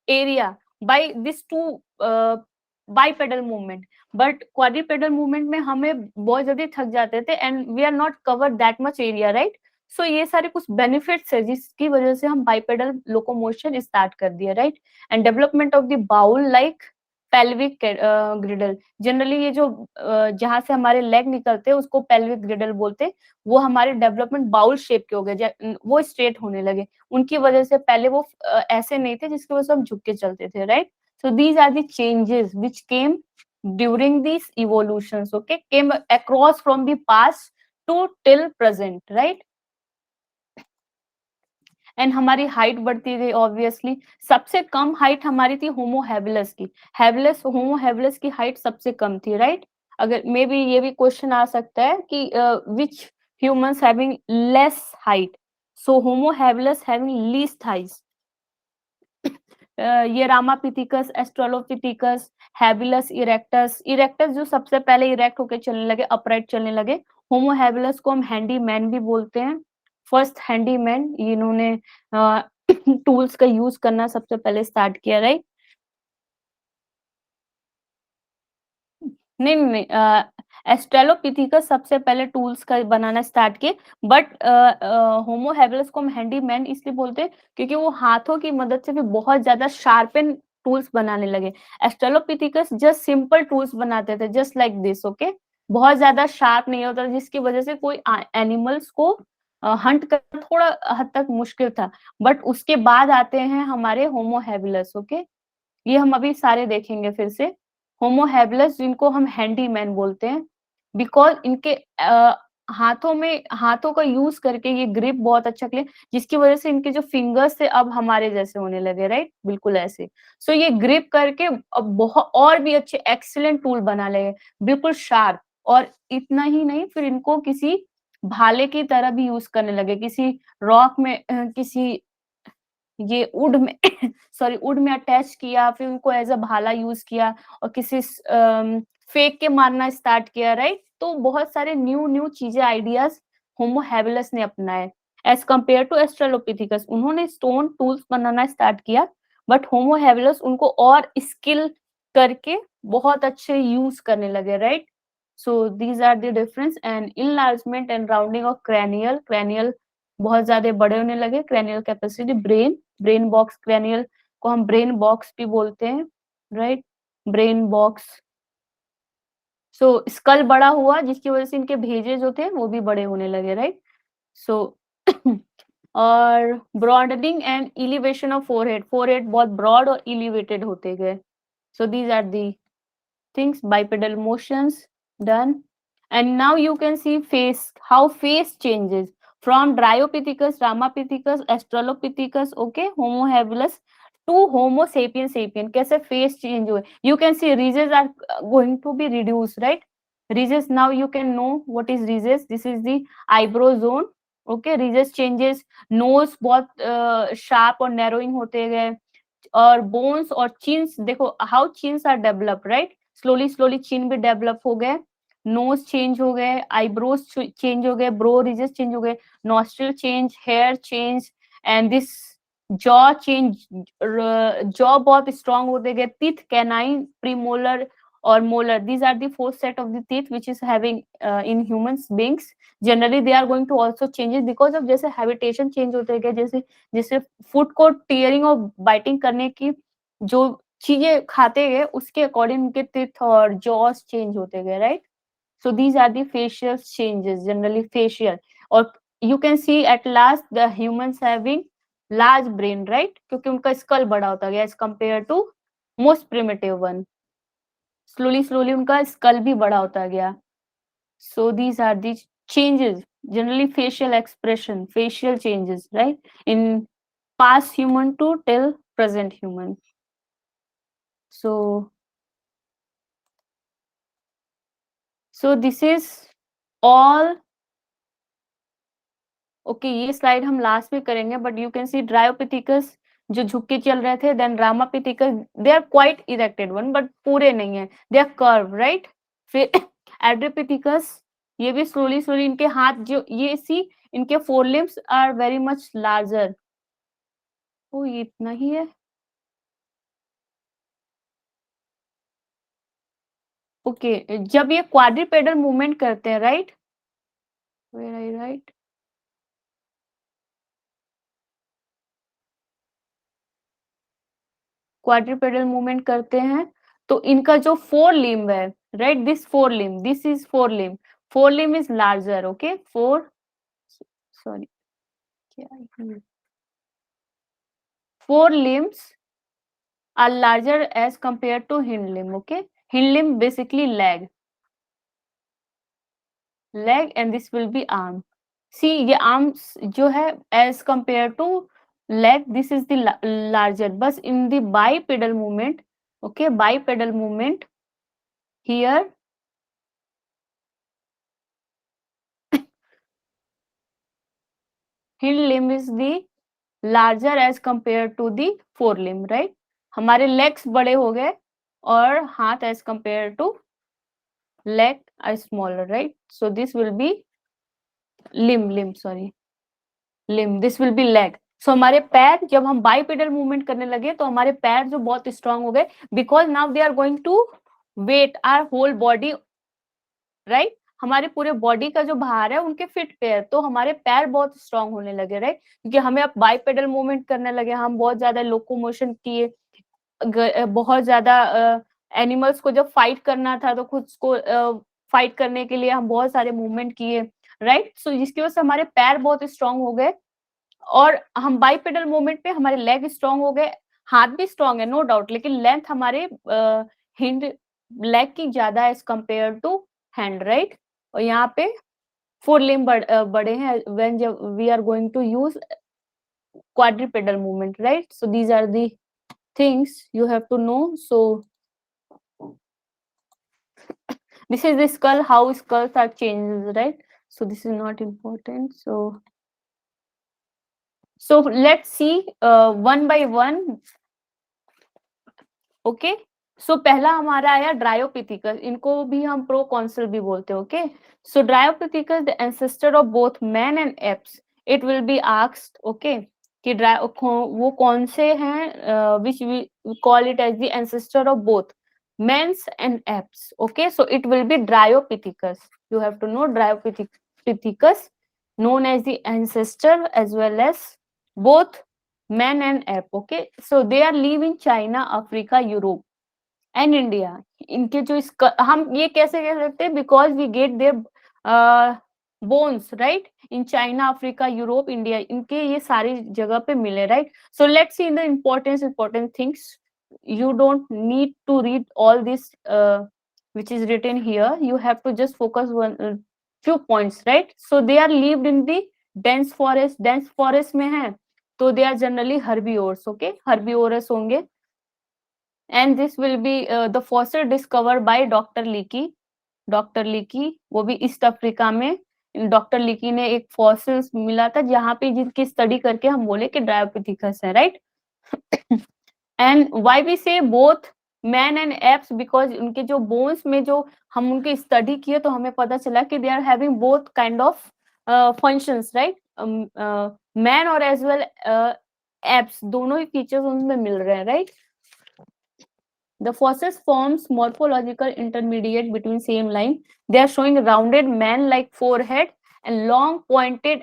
area by this to bipedal movement. But quadrupedal movement में हमें बहुत जल्दी थक जाते थे and we are not cover that much area, right? So ये सारे कुछ बेनिफिट्स है जिसकी वजह से हम बाईपेडल लोकोमोशन स्टार्ट कर दिया, right? And development of the bowl like pelvic girdle. Generally ये जो जहां से हमारे लेग निकलते हैं उसको पेल्विक ग्रिडल बोलते, वो हमारे डेवलपमेंट बाउल शेप के हो गए, वो स्ट्रेट होने लगे. उनकी वजह से पहले वो ऐसे नहीं थे, जिसकी वजह से हम झुक के चलते थे, right? So these are the changes which came during these evolutions, okay, came across from the past to till present, right? And हमारी हाइट बढ़ती गई ऑब्वियसली. सबसे कम हाइट हमारी थी होमो हैबिलस की. होमो हैबिलस की हाइट सबसे कम थी, राइट? अगर मे बी ये भी क्वेश्चन आ सकता है कि which humans having less height. So Homo habilis having least height, ये Ramapithecus, Australopithecus, habilis erectus. Erectus जो सबसे पहले इरेक्ट होके चलने लगे, अपराइट चलने लगे। होमो हैबिलस को हम हैंडी मैन भी बोलते हैं, फर्स्ट हैंडी मैन। इन्होंने टूल्स का यूज करना सबसे पहले स्टार्ट किया, राइट? नहीं नहीं, एस्ट्रेलोपिथिकस सबसे पहले टूल्स का बनाना स्टार्ट किए, बट होमो हैबिलस को हम हैंडी मैन इसलिए बोलते हैं क्योंकि वो हाथों की मदद से भी बहुत ज्यादा शार्पन टूल्स बनाने लगे। एस्ट्रेलोपिथिकस जस्ट सिंपल टूल्स बनाते थे, जस्ट लाइक दिस, ओके। बहुत ज्यादा शार्प नहीं होता, जिसकी वजह से कोई एनिमल्स को हंट करना थोड़ा हद तक मुश्किल था। बट उसके बाद आते हैं हमारे होमो हैबिलस, ओके। ये हम अभी सारे देखेंगे फिर से। होमो हैबिलस जिनको हम हैंडीमैन बोलते हैं, बिकॉज इनके हाथों का यूज करके ये ग्रिप बहुत अच्छा किए, जिसकी वजह से इनके जो फिंगर्स थे अब हमारे जैसे होने लगे, राइट? बिल्कुल ऐसे। सो ये ग्रिप करके अब बहुत और भी अच्छे एक्सीलेंट टूल बना लगे, बिल्कुल शार्प। और इतना ही नहीं, फिर इनको किसी भाले की तरह भी यूज करने लगे, किसी रॉक में किसी ये वुड में सॉरी वुड में अटैच किया, फिर उनको एज अ भाला यूज किया, और किसी फेंक के मारना स्टार्ट किया, राइट? तो बहुत सारे न्यू न्यू चीजें, आइडियाज होमो हैबिलस ने अपनाए एज कंपेयर टू एस्ट्रेलोपिथिकस। उन्होंने स्टोन टूल्स बनाना स्टार्ट किया, बट होमो हैबिलस उनको और स्किल करके बहुत अच्छे यूज करने लगे, right? So these are the difference. And enlargement and rounding of cranial बहुत ज्यादा बड़े होने लगे। Cranial capacity, brain box, cranial को हम ब्रेन बॉक्स भी बोलते हैं, right? Brain box. So skull बड़ा हुआ, जिसकी वजह से इनके भेजे जो थे वो भी बड़े होने लगे, राइट? सो और broadening and elevation of forehead, forehead बहुत ब्रॉड और एलिवेटेड होते गए। So these are the things, bipedal motions done. And now you can see face, how face changes from Dryopithecus, Ramapithecus, Australopithecus, okay, Homo habilis to Homo sapiens sapien. कैसे face change हुए? You can see ridges are going to be reduced, right? Ridges, now you can know what is ridges. This is the eyebrow zone, okay. Ridges changes, nose बहुत sharp और narrowing होते गए, और bones और chins देखो, how chins are develop, right? Slowly slowly chin भी develop हो गए, नोज चेंज हो गए, आईब्रोज चेंज हो गए, ब्रो रिजेस चेंज हो गए, nostril change, hair change, and this jaw change, jaw बहुत स्ट्रांग होते गए, टीथ, कैनाइन, प्रीमोलर और molar, these are the four set of the teeth which is having in humans beings. Generally they are going to also changes because of जैसे habitation change होते गए, जैसे जैसे food को tearing और biting करने की जो चीजें खाते गए, उसके अकॉर्डिंग उनके टीथ और जॉस चेंज होते गए, right? So these are the facial changes, generally facial. और you can see at last the humans having large brain, right? क्योंकि उनका स्कल बड़ा होता गया as compare to most primitive one. Slowly slowly उनका skull भी बड़ा होता गया। So these are the changes, generally facial expression, facial changes, right? In past human to till present human. So this is all. Okay, ये slide हम last में करेंगे, but you can see Dryopithecus जो झुक के चल रहे थे, then Ramapithecus they are quite erected one, but पूरे नहीं है, दे आर कर्व, राइट? फिर एड्रिपिथिकस, ये भी स्लोली स्लोली इनके हाथ जो ये सी, इनके fore limbs are very much larger. ओ, ये इतना ही है। ओके, जब ये क्वाड्रिपेडल मूवमेंट करते हैं, right? Where I right? Quadrupedal movement करते हैं तो इनका जो फोर लिम्ब है, right? This fore limb, this is fore limb is larger, okay. Fore, sorry, क्या, fore limbs are larger as compared to hind limb, okay. Hind limb basically leg, and this will be arm. See, ये arms जो है as compared to leg, this is the larger, बस in the bipedal movement, okay, bipedal movement here hind limb is the larger as compared to the forelimb, right? हमारे legs बड़े हो गए और हाथ as compare to leg are smaller, right? So this will be limb, this will be leg. So हमारे पैर जब हम बाइपेडल मूवमेंट करने लगे तो हमारे पैर जो बहुत स्ट्रांग हो गए, because now they are going to weight our whole body, right? हमारे पूरे बॉडी का जो भार है उनके फिट पे है, तो हमारे पैर बहुत स्ट्रांग होने लगे, राइट? क्योंकि हमें अब बाइपेडल मूवमेंट करने लगे, हम बहुत ज्यादा लोकोमोशन किए, बहुत ज्यादा एनिमल्स को जब फाइट करना था तो खुद को फाइट करने के लिए हम बहुत सारे मूवमेंट किए, राइट? सो जिसकी वजह से हमारे पैर बहुत स्ट्रांग हो गए और हम बाइपेडल मूवमेंट पे हमारे लेग स्ट्रांग हो गए, हाथ भी स्ट्रांग है नो डाउट, लेकिन लेंथ हमारे हिंड लेग की ज्यादा as compare to hand, right? और यहाँ पे फोर लिम्ब बड़े हैं when we are going to use quadrupedal movement, right? So these are the things you have to know. So this is the skull, how skulls are changed, right? So this is not important. So let's see one by one. Okay, so पहला हमारा आया Dryopithecus, इनको भी हम प्रोकॉन्सल भी बोलते हैं. Okay, so Dryopithecus the ancestor of both man and apes. It will be asked, okay, कि वो कौन से हैं which we call it as the ancestor of both mens and apes. Okay, so it will be Dryopithecus. You have to know Dryopithecus known as the ancestor as well as both man and ape. Okay, so they are live in China, Africa, Europe and India. इनके जो हम ये कैसे कह सकते हैं, because we get their bones, right, in China, Africa, Europe, India, इनके ये सारी जगह पे मिले, राइट? So let's see in the important things. You don't need to read all this which is written here. You have to just focus one few points, right? So they are lived in the dense forest में है, तो they are generally herbivores. Okay, herbivorous होंगे. And this will be the fossil discovered by Dr. Leakey. Doctor leaky, वो भी east Africa में. Doctor leaky ने एक fossils मिला था जहां पे जिनकी स्टडी करके हम बोले कि ड्रायोपिथिकस है, राइट? एंड व्हाई वी से both man and apps, because उनके जो बोन्स में जो हम उनकी स्टडी किए तो हमें पता चला कि they are having both kind of functions, right? Man और एज वेल एप्स, दोनों ही फीचर्स उनमें मिल रहे हैं, right? The fossils forms morphological intermediate between same line. They are showing rounded man-like forehead and long pointed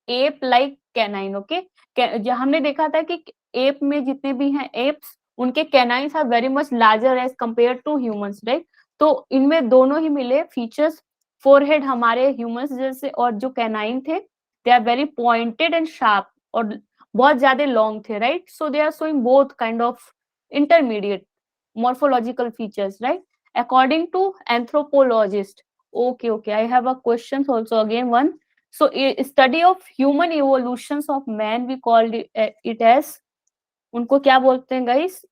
ape-like canine. Okay, हमने देखा था कि ape में जितने भी हैं apes, उनके canines are very much larger as compared to humans, right? तो इनमें दोनों ही मिले features. Forehead हमारे humans जैसे और जो canine थे, they are very pointed and sharp और बहुत ज्यादा long थे, right? So they are showing both kind of intermediate morphological features, right? According to anthropologist. Okay, I have a question also again one. So a study of human evolutions of man, we called it as, उनको क्या बोलते हैं guys?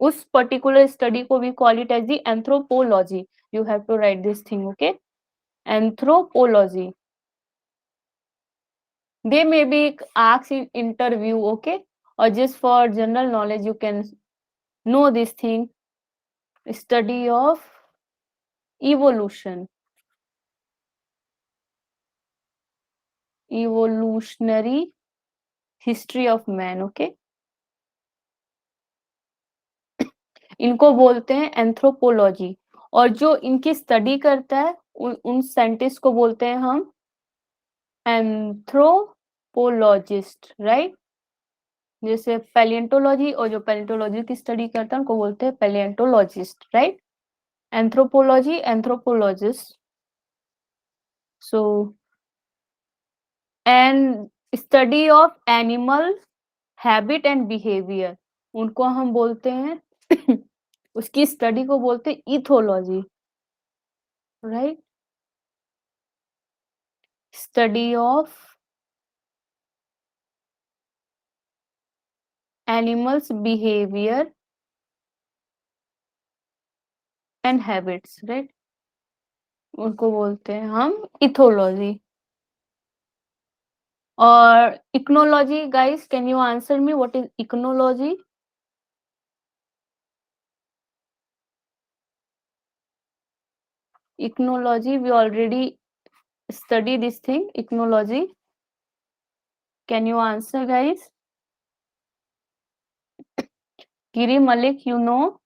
उस particular study को we call it as the anthropology. You have to write this thing, okay? Anthropology. They may be asked in interview, okay? Or just for general knowledge, you can know this thing. Study of evolution, evolutionary history of man. Okay, इनको बोलते हैं anthropology, और जो इनकी study करता है उन scientist को बोलते हैं हम एंथ्रोपोलॉजिस्ट, राइट? जैसे पैलिएंटोलॉजी, और जो पैलिएंटोलॉजी की स्टडी करता है उनको बोलते हैं palaeontologist, right? Anthropology, anthropologist. So and study of animal habit and behaviour, उनको हम बोलते हैं उसकी स्टडी को बोलते हैं ethology, right? Study of animals behaviour and habits, right? उनको बोलते हैं हम इथोलॉजी. और ichnology, guys, can you answer me what is ichnology? Ichnology, we already study this thing, ichnology. Can you answer, guys? Giri Malik, you know?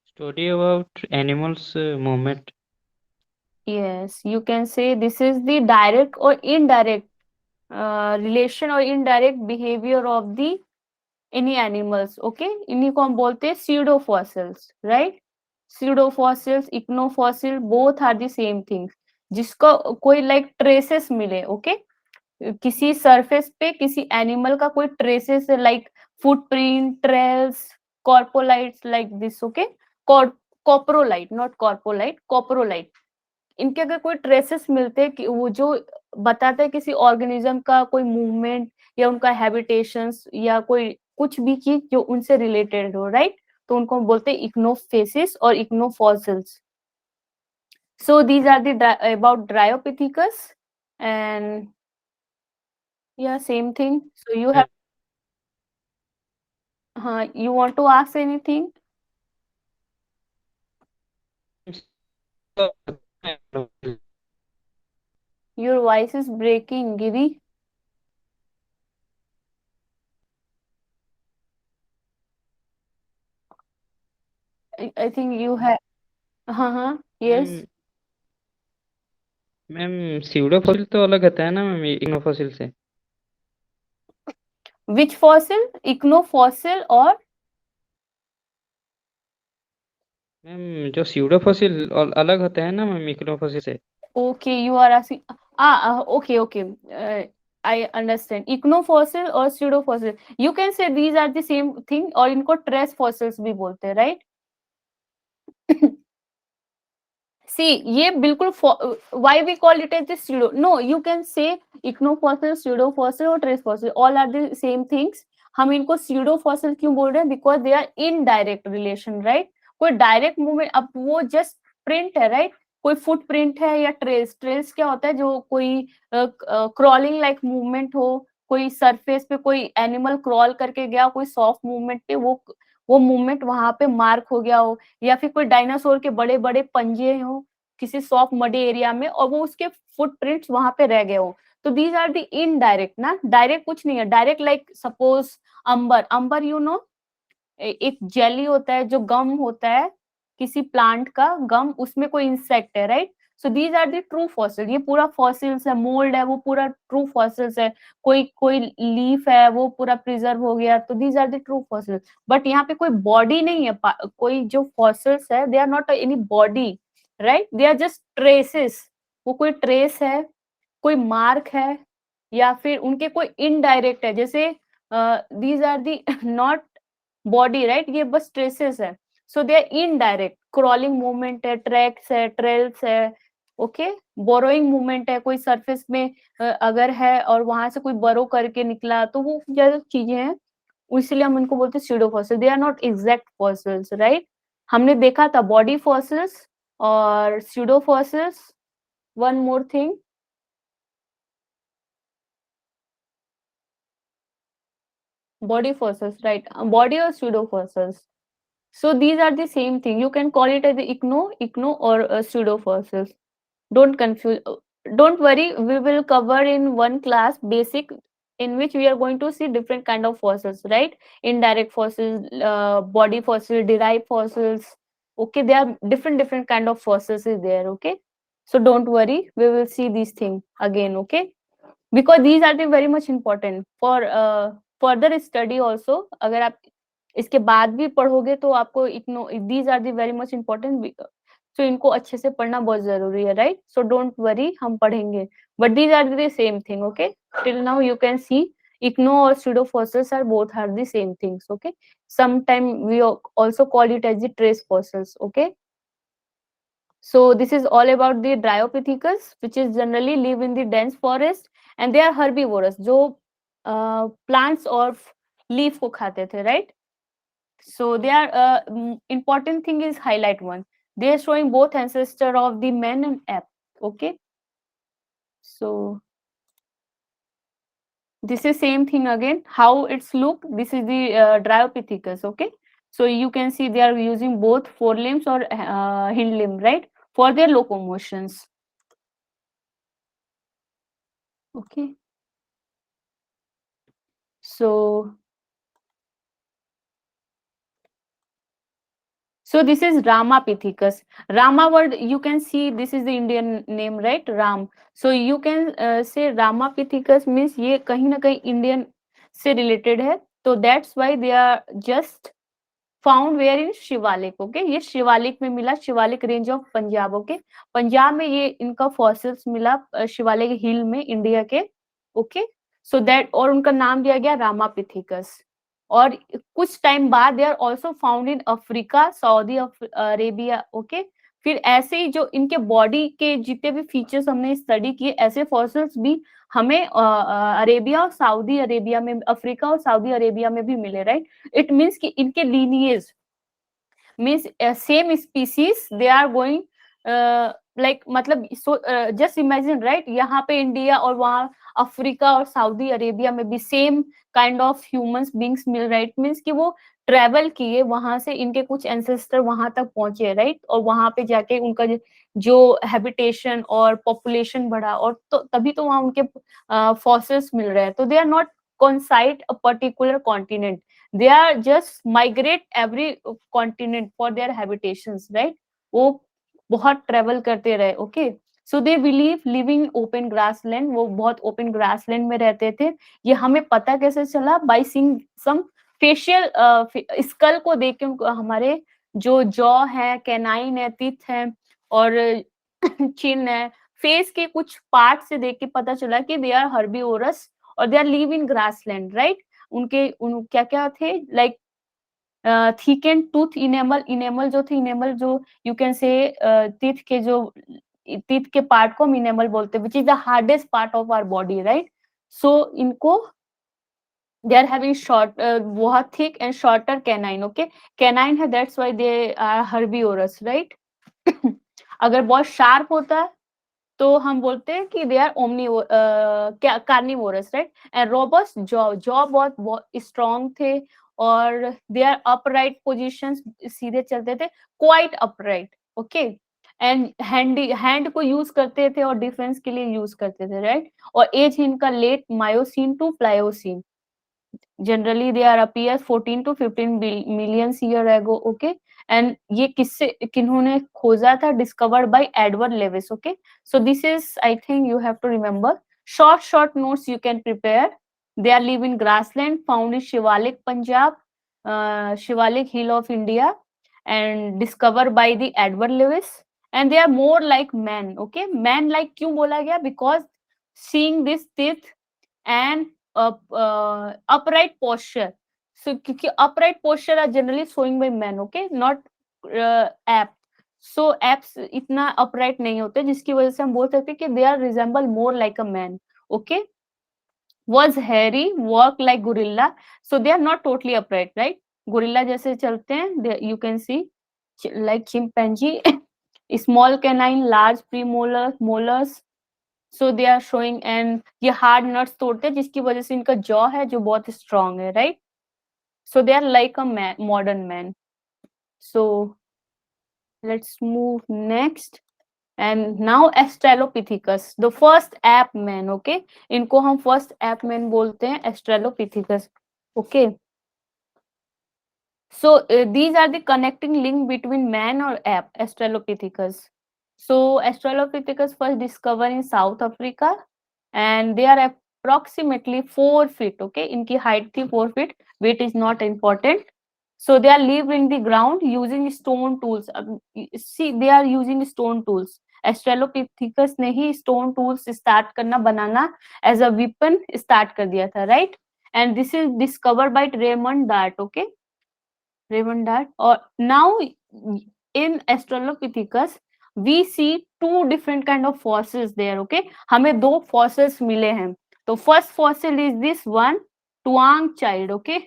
Study about animals' movement. Yes, you can say this is the direct or indirect relation or indirect behavior of the any animals. Okay, इन्हीं को हम बोलते हैं pseudo fossils, right? Pseudo fossils, इक्नोफॉसिल, both are the same things. जिसका कोई like traces मिले, okay? किसी surface पे किसी एनिमल का कोई traces like footprint, trails, corpolites like this, okay? Coprolite, not corpolite, coprolite, इनके अगर कोई ट्रेसेस मिलते हैं कि वो जो बताता है किसी ऑर्गेनिज्म का कोई मूवमेंट या उनका हैबिटेशंस या कोई कुछ भी चीज जो उनसे रिलेटेड हो, राइट? तो उनको हम बोलते हैं इक्नोफेसिस और ichnofossils. So these are the about dryopithecus and yeah, same thing. So you have you want to ask anything? Your voice is breaking, Giri. I think you have. Yes. Ma'am pseudo fossil तो अलग होता है ना ma'am इग्नोफॉसिल से. Which fossil? Ichno-fossil or? Ma'am जो SIDO fossil अलग होता है ना मैम इग्नोफॉसिल से. Okay, you are asking. Okay, okay. I understand. Ichno-fossil or pseudo-fossil. You can say these are the same thing और इनको trace fossils भी बोलते हैं, right? See, ये बिल्कुल why we call it as the pseudo? No, you can say ichno-fossil, pseudo-fossil और trace fossil. All are the same things. हम इनको pseudo-fossil क्यों बोल रहे हैं? Because they are indirect relation, right? कोई direct movement, अब वो just print है, right? कोई फुटप्रिंट है या ट्रेस. ट्रेस क्या होता है? जो कोई क्रॉलिंग लाइक मूवमेंट हो, कोई सरफेस पे कोई एनिमल क्रॉल करके गया, कोई सॉफ्ट मूवमेंट पे वो मूवमेंट वहां पे मार्क हो गया हो, या फिर कोई डायनासोर के बड़े बड़े पंजे हो किसी सॉफ्ट मडी एरिया में और वो उसके फुटप्रिंट्स वहां पे रह गए हो. तो दीज आर द इनडायरेक्ट ना. डायरेक्ट कुछ नहीं है. Direct like suppose amber. Amber you know, एक जेली होता है जो गम होता है किसी प्लांट का गम, उसमें कोई इंसेक्ट है, right? So these are the true fossil. ये पूरा फॉसिल्स है. मोल्ड है वो पूरा ट्रू फॉसिल्स है. कोई कोई लीफ है वो पूरा प्रिजर्व हो गया, तो these are the true fossils. But यहाँ पे कोई बॉडी नहीं है. कोई जो फॉसिल्स है they are not any body, right? They are just traces. वो कोई ट्रेस है, कोई मार्क है, या फिर उनके कोई इनडायरेक्ट है. जैसे these are the not body, right? ये बस ट्रेसेस है. So they are indirect. Crawling movement है, ट्रैक्स है, ट्रेल्स है, ओके? बोरोइंग मूवमेंट है, कोई सरफेस में अगर है और वहां से कोई बरो करके निकला, तो वो ज्यादा चीजें हैं. इसलिए हम उनको बोलते हैं pseudo fossil. They are not exact fossils, right? हमने देखा था बॉडी फॉसिल्स और pseudo fossils. One more thing, body fossils, right? Body or pseudo fossils. So these are the same thing. You can call it as the ichno or pseudo fossils. Don't confuse. Don't worry. We will cover in one class basic, in which we are going to see different kind of fossils, right? Indirect fossils, body fossil, derived fossils. Okay, there are different kind of fossils is there. Okay, so don't worry. We will see these things again. Okay, because these are the very much important for further study also. अगर आप इसके बाद भी पढ़ोगे तो आपको IGNOU, these are the very much important. So इनको अच्छे से पढ़ना बहुत जरूरी है, right? So don't worry, हम पढ़ेंगे. But these are the same thing, okay? Till now you can see ichno or pseudo fossils are both are the same things, okay? Sometime we also call it as the trace fossils, okay? So this is all about the Dryopithecus, which is generally live in the dense forest, and they are herbivorous, जो plants और leaf को खाते थे, right? So they are important thing is highlight one. They are showing both ancestor of the man and ape. Okay. So this is same thing again. How it's look. This is the Dryopithecus. Okay. So you can see they are using both forelimbs or hind limb, right, for their locomotions. Okay. So this is Ramapithecus. Rama word, you can see this is the Indian name, right? Ram. So you can say Ramapithecus means ये कहीं ना कहीं Indian से related है. So that's why they are just found where in Shivalik. Okay, ये शिवालिक में मिला, Shivalik range of Punjab. Okay, Punjab में ये इनका फॉसिल्स मिला, शिवालिक हिल में, इंडिया के. ओके, सो दैट, और उनका नाम दिया गया रामापिथिकस. और कुछ टाइम बाद they are also found in Africa, Saudi Arabia. Okay, फिर ऐसे ही जो इनके बॉडी के जितने भी फीचर्स हमने स्टडी किए, ऐसे फॉसिल्स भी हमें अरेबिया और सऊदी अरेबिया में, अफ्रीका और सऊदी अरेबिया में भी मिले, राइट. इट मीन्स कि इनके lineage means same species they are going, like मतलब जस्ट इमेजिन, राइट, यहाँ पे इंडिया और वहाँ अफ्रीका और सऊदी अरेबिया में भी same kind of humans beings mill, right. Means कि वो ट्रेवल किए, वहां से इनके कुछ एंसेस्टर वहां तक पहुंचे, राइट, और वहां पे जाके उनका जो हैबिटेशन और पॉपुलेशन बढ़ा, और तो तभी तो वहां उनके फॉसिल्स मिल रहे हैं. तो they are not consigned a particular continent, they are just migrate every continent for their habitations, right. वो बहुत ट्रेवल करते रहे. Okay, so they believe living open grass land, वो बहुत ओपन ग्रास लैंड में रहते थे. ये हमें पता कैसे चला? By seeing some facial skull को देख के, उनको हमारे जो जॉ है, कैनाइन है, टीथ है और चिन है, फेस के कुछ पार्ट से देख के पता चला कि दे आर हर्बीवोरस और they are live in grassland, right. उनके क्या क्या थे, like thick and tooth enamel, enamel जो थे, इनेमल जो यू कैन से टीथ के जो टीथ के पार्ट को हम इनेमल बोलते हैं, which is the hardest part of our body, right. So इनको दे आर हैविंग शॉर्ट, बहुत thick and shorter canine. Okay, canine है, that's why they are herbivorous, right. अगर बहुत शार्प होता है तो हम बोलते हैं कि they are carnivorous, right. And robust jaw, jaw बहुत स्ट्रॉन्ग थे, और दे आर अपराइट पोजिशंस, सीधे चलते थे, quite upright. Okay, and hand को यूज करते थे और डिफेंस के लिए यूज करते थे, राइट. और एज इनका late Miocene to Pliocene. Generally they are appears 14 to 15 million year ago. Okay, and ये किससे, किन्होंने खोजा था? Discovered by Edward Lewis. Okay, so this is, I think you have to remember. short notes you can prepare. They are live in grassland found in Shivalik Punjab, Shivalik hill of India, and discovered by the Edward Lewis. And they are more like men. Okay, man like क्यों बोला गया? Because seeing this teeth and upright posture. So क्योंकि upright posture are generally showing by men, okay, not apt. So apes इतना upright नहीं होते, जिसकी वजह से हम बोल सकते हैं कि they are resemble more like a man. Okay, was hairy, walk like gorilla. So they are not totally upright, right. Gorilla जैसे चलते हैं, you can see like chimpanzee. Small canine, large premolar molars. So they are showing, and ये hard nuts तोड़ते हैं, जिसकी वजह से इनका जॉ है जो बहुत स्ट्रॉन्ग है, right. So they are like a modern man. So let's move next. And now australopithecus, the first ape man. Okay, इनको हम फर्स्ट एप मैन बोलते हैं, australopithecus. Okay, so these are the connecting link between man or ape, Australopithecus. So Australopithecus first discovered in South Africa, and they are approximately 4 feet. Okay, इनकी height थी 4 feet. Weight is not important. So they are live in the ground using stone tools. See, they are using stone tools. Australopithecus ने ही stone tools start करना, बनाना as a weapon start कर दिया था, right? And this is discovered by Raymond Dart. Okay, Raymond Dart. Or now in Australopithecus we see 2 different kind of fossils there. Okay, हमें 2 fossils मिले हैं. तो first fossil is this one, Tuang child. Okay,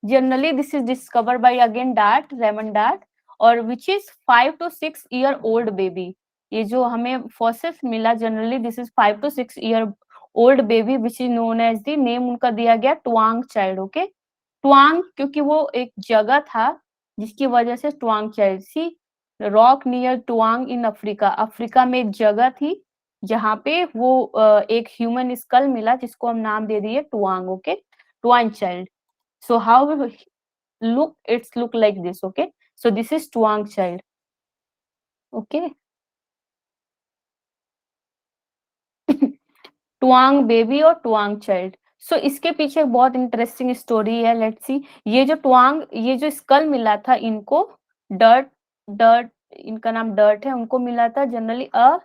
generally this is discovered by again Dart, Raymond Dart, or which is 5 to 6 year old baby. ये जो हमें fossils मिला, generally this is 5 to 6 year old baby, which is known as the name उनका दिया गया Tuang child. Okay, ट्वांग, क्योंकि वो एक जगह था जिसकी वजह से Taung child. See rock near Taung in Africa, Africa में एक जगह थी जहाँ पे वो एक ह्यूमन स्कल मिला जिसको हम नाम दे दिए Taung. Okay, Taung child. So how look, it's look like this. Okay, so this is Tuang child. Okay. Taung baby और ट्वांग चाइल्ड। सो इसके पीछे एक बहुत इंटरेस्टिंग स्टोरी है, लेट्स सी। ये जो ट्वांग, ये जो स्कल मिला था इनको, डर्ट डर्ट इनका नाम डर्ट है, उनको मिला था जनरली अ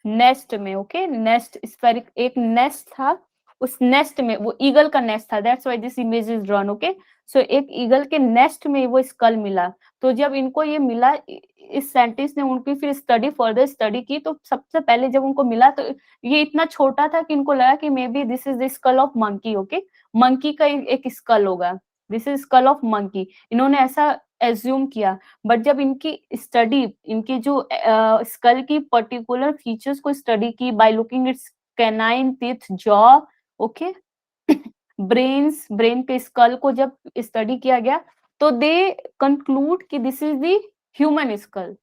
नेस्ट में। ओके, नेस्ट स्फेरिक एक नेस्ट था, उस नेस्ट में वो ईगल का नेस्ट था, that's why this image is drawn. Okay, so एक ईगल के नेस्ट में वो स्कल मिला। तो जब इनको ये मिला, इस साइंटिस्ट ने उनकी फिर स्टडी, फर्दर स्टडी की, तो सबसे पहले जब उनको मिला तो ये इतना छोटा था कि इनको लगा कि may be this is the skull of monkey. Okay, monkey का एक स्कल होगा, this is skull of monkey, इन्होंने ऐसा एज्यूम किया। बट जब इनकी स्टडी, इनकी जो स्कल की पर्टिकुलर फीचर्स को स्टडी की by looking it's canine teeth jaw, okay, brain के स्कल को जब स्टडी किया गया तो दे कंक्लूड कि this is the human school.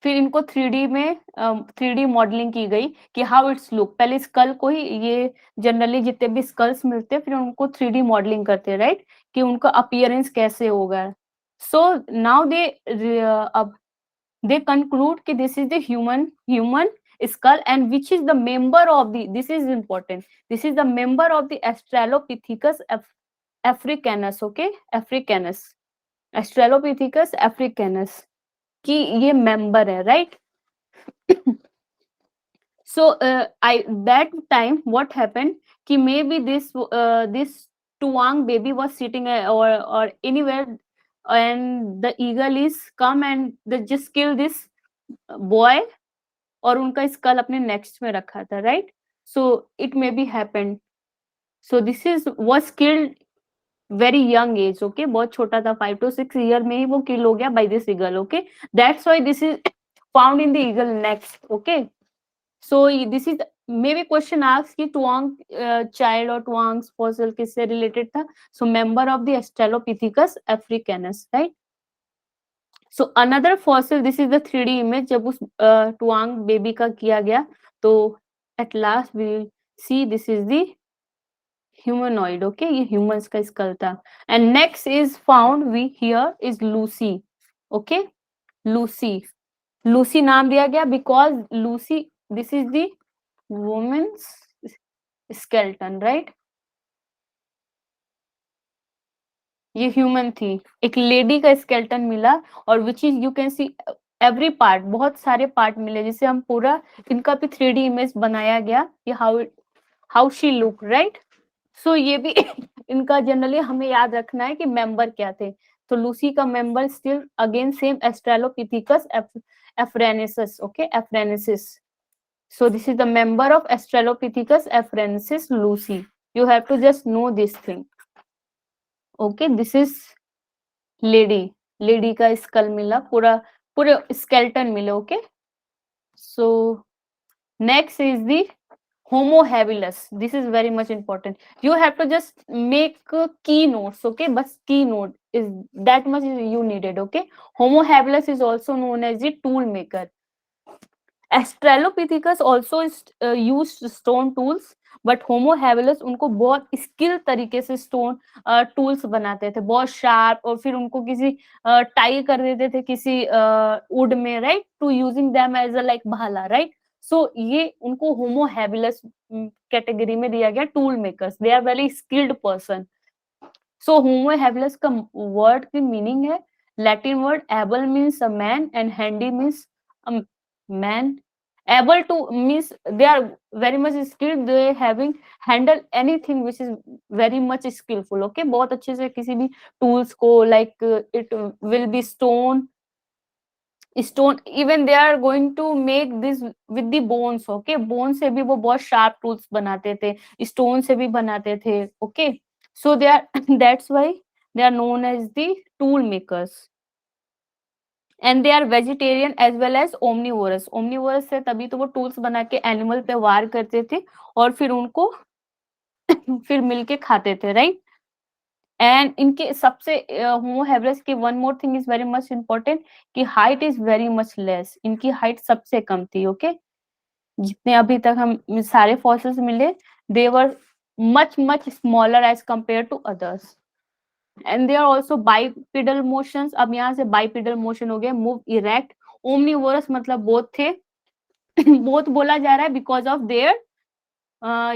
फिर इनको 3D में 3D मॉडलिंग की गई कि हाउ इट्स लुक। पहले स्कल को ही, ये जनरली जितने भी स्कल्स मिलते हैं फिर उनको 3D मॉडलिंग करते हैं, राइट, कि उनका अपीयरेंस कैसे होगा। सो नाउ अब they conclude कि this is the human skull and which is the member of the, this is important, this is the member of the Australopithecus africanus. Okay, africanus, Australopithecus africanus कि ये member है, right. So I that time what happened कि maybe this Tuang baby was sitting or anywhere and the eagle is come and they just kill this boy और उनका school अपने next में रखा था, right. So it may be happened, so this is was killed very young age. Okay, बहुत छोटा था, 5 to 6 year में ही वो किल हो गया by this eagle. Okay, that's why this is found in the eagle next. Okay, so this is maybe question ask कि Taung child और Taung's fossil किससे रिलेटेड था। So member of the Australopithecus africanus, राइट। So another fossil, this is the 3D image जब उस Taung baby का किया गया, तो at last we will see this is the humanoid. Okay, ये ह्यूमंस का स्कल था। And next is found we here is Lucy. Okay, Lucy, Lucy नाम दिया गया because Lucy, this is the women's skeleton, right. ये human थी, एक lady का स्केलेटन मिला और which is you can see every part, बहुत सारे पार्ट मिले जिसे हम पूरा, इनका भी 3D इमेज बनाया गया कि how she look, right. So ये भी इनका जनरली हमें याद रखना है कि मेंबर क्या थे। तो लूसी का member still again same Australopithecus afarensis। Okay, afarensis, so this is the member of Australopithecus afarensis, Lucy. You have to just know this thing. Okay, this is lady का स्कल मिला, पूरे skeleton मिले। Okay, so next is the Homo habilis. This is very much important. You have to just make key notes. Okay, but key note is that much you needed. Okay, Homo habilis is also known as the tool maker. Australopithecus also used stone tools, but Homo habilis उनको बहुत skill तरीके से stone tools बनाते थे, बहुत sharp, और फिर उनको किसी टाई कर देते थे किसी वुड में, right, to using them as a like भाला, राइट। सो ये उनको होमो हैबिलस कैटेगरी में दिया गया, tool makers, they are very skilled person. So Homo habilis का वर्ड की मीनिंग है, Latin word able means a man and handy means a man. able to means they are very much skilled, they having handle anything which is very much skillful। okay, बहुत अच्छे से किसी भी tools को, like it will be stone, even they are going to make this with the bones। okay, bone से भी वो बहुत sharp tools बनाते थे, stone से भी बनाते थे। okay, so they are that's why they are known as the tool makers। And they are vegetarian as well as omnivorous. Omnivorous है तभी तो वो टूल्स बना के एनिमल पे वार करते थे और फिर उनको फिर मिलके खाते थे, राइट। एंड इनके सबसे होमो हैबिलिस की one more thing is very much important कि height is very much less, इनकी हाइट सबसे कम थी। ओके जितने अभी तक हम सारे फॉसिल्स मिले, दे वर much much smaller as compared to others, and they are also bipedal motions। अब यहाँ से bipedal motion हो गया, move erect, omnivorous मतलब बोथ थे बोथ बोला जा रहा है because of their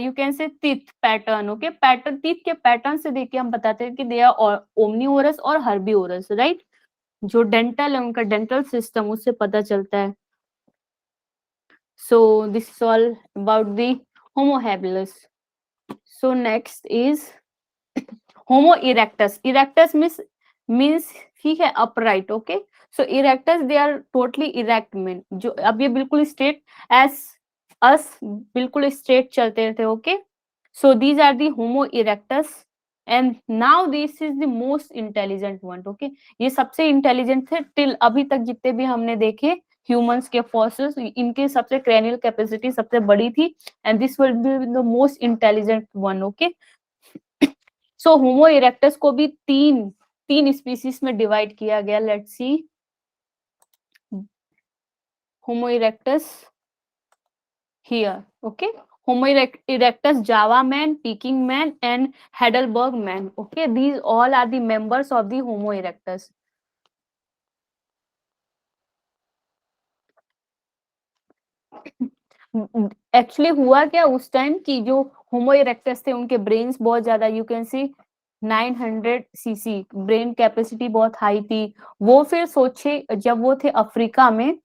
you can से teeth pattern. Okay pattern, teeth के पैटर्न से देख के हम बताते हैं कि दे आर ओमनीवोरस और हर्बीवोरस, राइट। जो डेंटल है उनका डेंटल सिस्टम उससे पता चलता है। So this is all about the Homo habilis. So next is Homo erectus. Erectus means ठीक है upright, okay? So erectus they are totally erect men, जो अब ये बिल्कुल straight as us बिल्कुल straight चलते थे, okay? So these are the Homo erectus and now this is the most intelligent one, okay? ये सबसे intelligent थे till अभी तक जितने भी हमने देखे ह्यूमंस के फॉसिल्स, इनके सबसे क्रैनियल कैपेसिटी सबसे बड़ी थी and this will be the most intelligent one. Okay so Homo erectus को भी तीन स्पीसीज में डिवाइड किया गया। Let's see Homo erectus here. Okay Homo erectus, Java man, Peking man and Heidelberg man. Okay these all are the members of the Homo erectus. Actually हुआ क्या उस time की जो होमो इरेक्टस थे उनके ब्रेन्स बहुत ज्यादा, you can C 900 CC brain capacity बहुत हाई थी। वो फिर सोचे जब वो थे अफ्रीका में,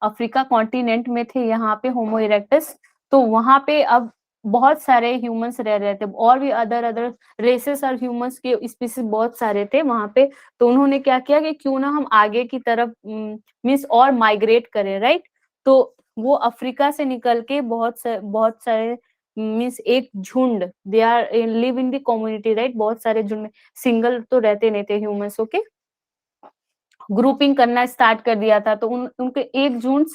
अफ्रीका कॉन्टिनेंट में थे यहाँ पे होमो इरेक्टस, तो वहां पे अब बहुत सारे ह्यूमंस रह रहे थे और भी अदर रेसेस और ह्यूमंस के स्पीसीज बहुत सारे थे वहां पे। तो उन्होंने क्या किया कि क्यों ना हम आगे की तरफ मीन्स और माइग्रेट करें, राइट। तो वो अफ्रीका से निकल के बहुत सारे मीन्स एक झुंड, they are live in the community, right. बहुत सारे झुंड में, सिंगल तो रहते नहीं थे ह्यूमंस। ओके ग्रुपिंग करना स्टार्ट कर दिया था, तो उनके एक झुंड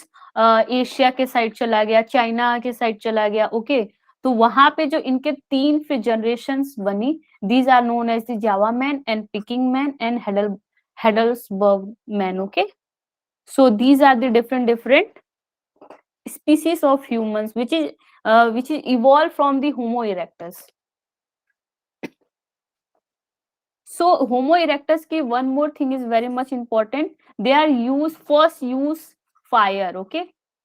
एशिया के साइड चला गया, चाइना के साइड चला गया। ओके तो वहां पे जो इनके तीन फिर जनरेशंस बनी, these are known as the Java man and Peking man and Heidelberg man. Okay so these are the different species of humans which is evolved from the Homo erectus. So Homo erectus की one more thing is very much important, they are first use fire. Okay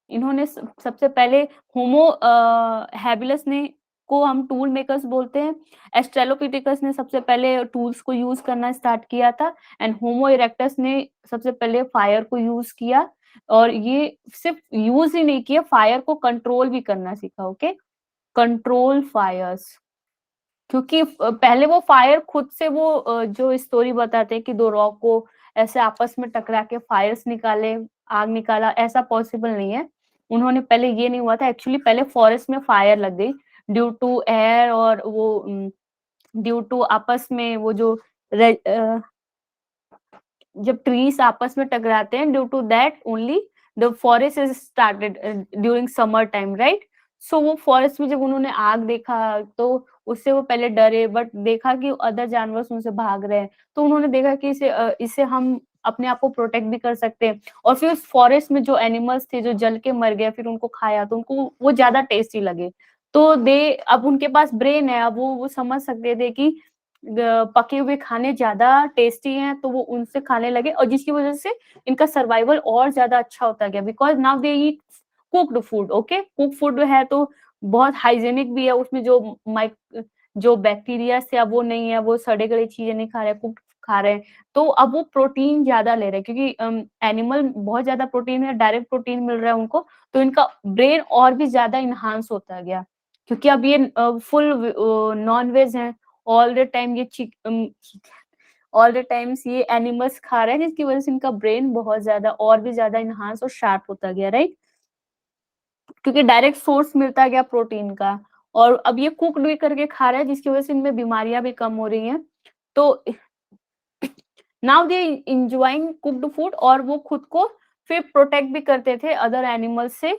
इन्होंने सबसे पहले होमो habilis ने को हम tool makers बोलते हैं, एस्ट्रेलोपिथेकस ने सबसे पहले टूल्स को यूज करना स्टार्ट किया था एंड होमो इरेक्टस ने सबसे पहले फायर को यूज किया। और ये सिर्फ यूज ही नहीं किया, फायर को कंट्रोल भी करना सीखा। ओके कंट्रोल फायर्स, क्योंकि पहले वो फायर खुद से वो जो स्टोरी बताते हैं कि दो रॉक को ऐसे आपस में टकरा के फायर्स निकाले, आग निकाला, ऐसा पॉसिबल नहीं है। उन्होंने पहले ये नहीं हुआ था, एक्चुअली पहले फॉरेस्ट में फायर लग गई ड्यू टू एयर और वो ड्यू टू आपस में वो जो जब ट्रीज आपस में टकराते हैं, due to that only the forest is started during summer time, right. So वो फॉरेस्ट में जब उन्होंने आग देखा तो उससे वो पहले डरे, बट देखा कि अदर जानवर उनसे भाग रहे हैं, तो उन्होंने देखा कि इसे हम अपने आप को प्रोटेक्ट भी कर सकते हैं। और फिर उस फॉरेस्ट में जो एनिमल्स थे जो जल के मर गए, फिर उनको खाया तो उनको वो ज्यादा टेस्टी लगे, तो दे अब उनके पास ब्रेन है, अब वो समझ सकते थे कि पके हुए खाने ज्यादा टेस्टी हैं, तो वो उनसे खाने लगे और जिसकी वजह से इनका सर्वाइवल और ज्यादा अच्छा होता गया because now they eat cooked food. Okay cook food है तो बहुत हाइजेनिक भी है, उसमें जो बैक्टीरिया से अब वो नहीं है, वो सड़े गले चीजें नहीं खा रहे, कुक खा रहे हैं, तो अब वो प्रोटीन ज्यादा ले रहे हैं क्योंकि एनिमल बहुत ज्यादा प्रोटीन है, डायरेक्ट प्रोटीन मिल रहा है उनको, तो इनका ब्रेन और भी ज्यादा इनहांस होता गया क्योंकि अब ये फुल नॉन वेज है, ऑल द टाइम ये ऑल द टाइम्स ये एनिमल्स खा रहे हैं, जिसकी वजह से इनका ब्रेन बहुत ज्यादा और भी ज्यादा इनहांस और शार्प होता गया, राइट, क्योंकि डायरेक्ट सोर्स मिलता गया प्रोटीन का। और अब ये कुक भी करके खा रहे हैं जिसकी वजह से इनमें बीमारियां भी कम हो रही हैं। तो नाउ दे इंजॉइंग कुक्ड फूड और वो खुद को फिर प्रोटेक्ट भी करते थे अदर एनिमल्स से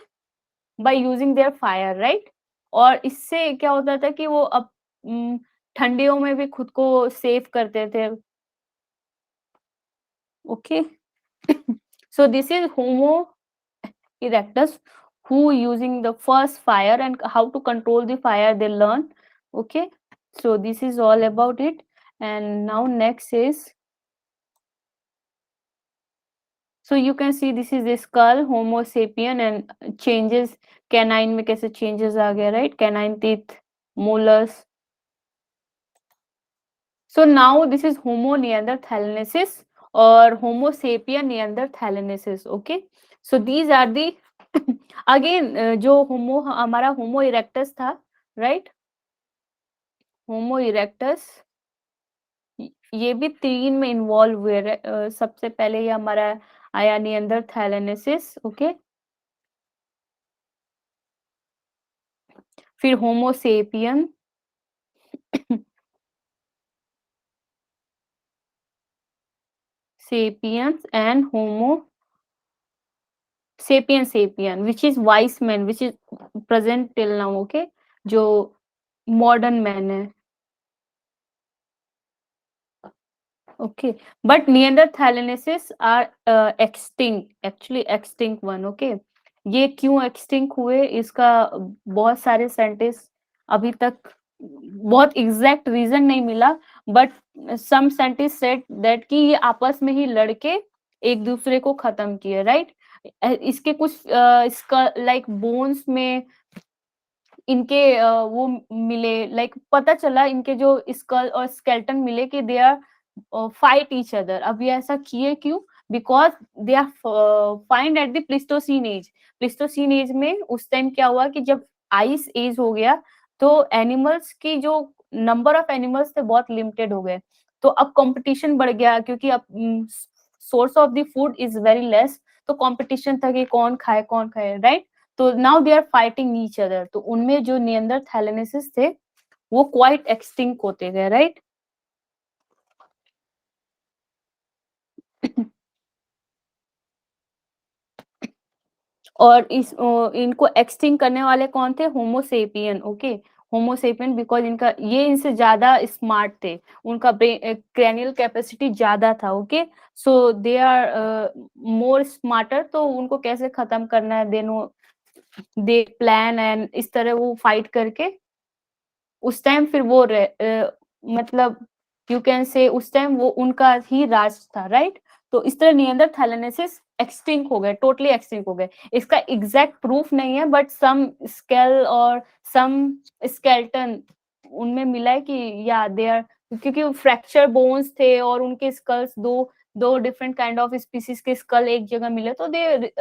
by using their fire, right. और इससे क्या होता था कि वो अब ठंडियों में भी खुद को सेफ करते थे। Okay so this is homo erectus who using the first fire and how to control the fire they learn. Okay, so this is all about it. And now next is, so you can see this is the skull homo sapien and changes canine में कैसे changes आ गया, right? Canine teeth, molars. So now this is homo neanderthalensis or homo sapien neanderthalensis. Okay, so these are the again जो होमो हमारा होमो erectus था, right? होमो erectus ये भी 3 में involve हुए। सबसे पहले ये हमारा आया निएंडरथैलेनेसिस, ओके, फिर होमो sapien, sapiens and homo sapien which is wise man which is present till now, okay, जो मॉडर्न मैन है। okay, but neanderthalensis are extinct, actually extinct one, okay। ये क्यों extinct हुए इसका बहुत सारे साइंटिस्ट अभी तक बहुत एग्जैक्ट रीजन नहीं मिला, but some scientist said that कि ये आपस में ही लड़के एक दूसरे को खत्म किए, राइट? इसके कुछ इसका लाइक बोन्स में इनके वो मिले, लाइक पता चला इनके जो स्कल और स्केलेटन मिले कि they are fight each other. अब ये ऐसा किए क्यों? Because they are find at the Pleistocene age. Pleistocene age में उस टाइम क्या हुआ कि जब आइस एज हो गया तो एनिमल्स की जो नंबर ऑफ एनिमल्स थे बहुत लिमिटेड हो गए, तो अब कंपटीशन बढ़ गया क्योंकि अब source of the food is very less, तो कंपटीशन था कि कौन खाए, राइट? तो now they are fighting each other, तो उनमें जो निएंडरथैलेनेसिस थे वो क्वाइट एक्सटिंक्ट होते गए, राइट? और इनको एक्सटिंक्ट करने वाले कौन थे? होमोसेपियन, ओके, होमोसेपियन बिकॉज इनका ये इनसे ज्यादा स्मार्ट थे, उनका क्रैनियल कैपेसिटी ज्यादा था, okay, so they are more smarter, तो उनको कैसे खत्म करना है they know, they plan, and इस तरह वो फाइट करके उस टाइम फिर वो मतलब यू कैन से उस टाइम वो उनका ही राज था, राइट? तो इस तरह निएंडरथैलेनेसिस एक्सटिंक्ट हो गए, टोटली एक्सटिंक्ट हो गए। इसका एग्जैक्ट प्रूफ नहीं है, बट सम स्केल और सम स्केलेटन उनमें मिला है कि या दे आर, क्योंकि फ्रैक्चर बोन्स थे और उनके स्कल्स दो दो डिफरेंट काइंड ऑफ स्पीसीज के स्कल एक जगह मिले, तो दे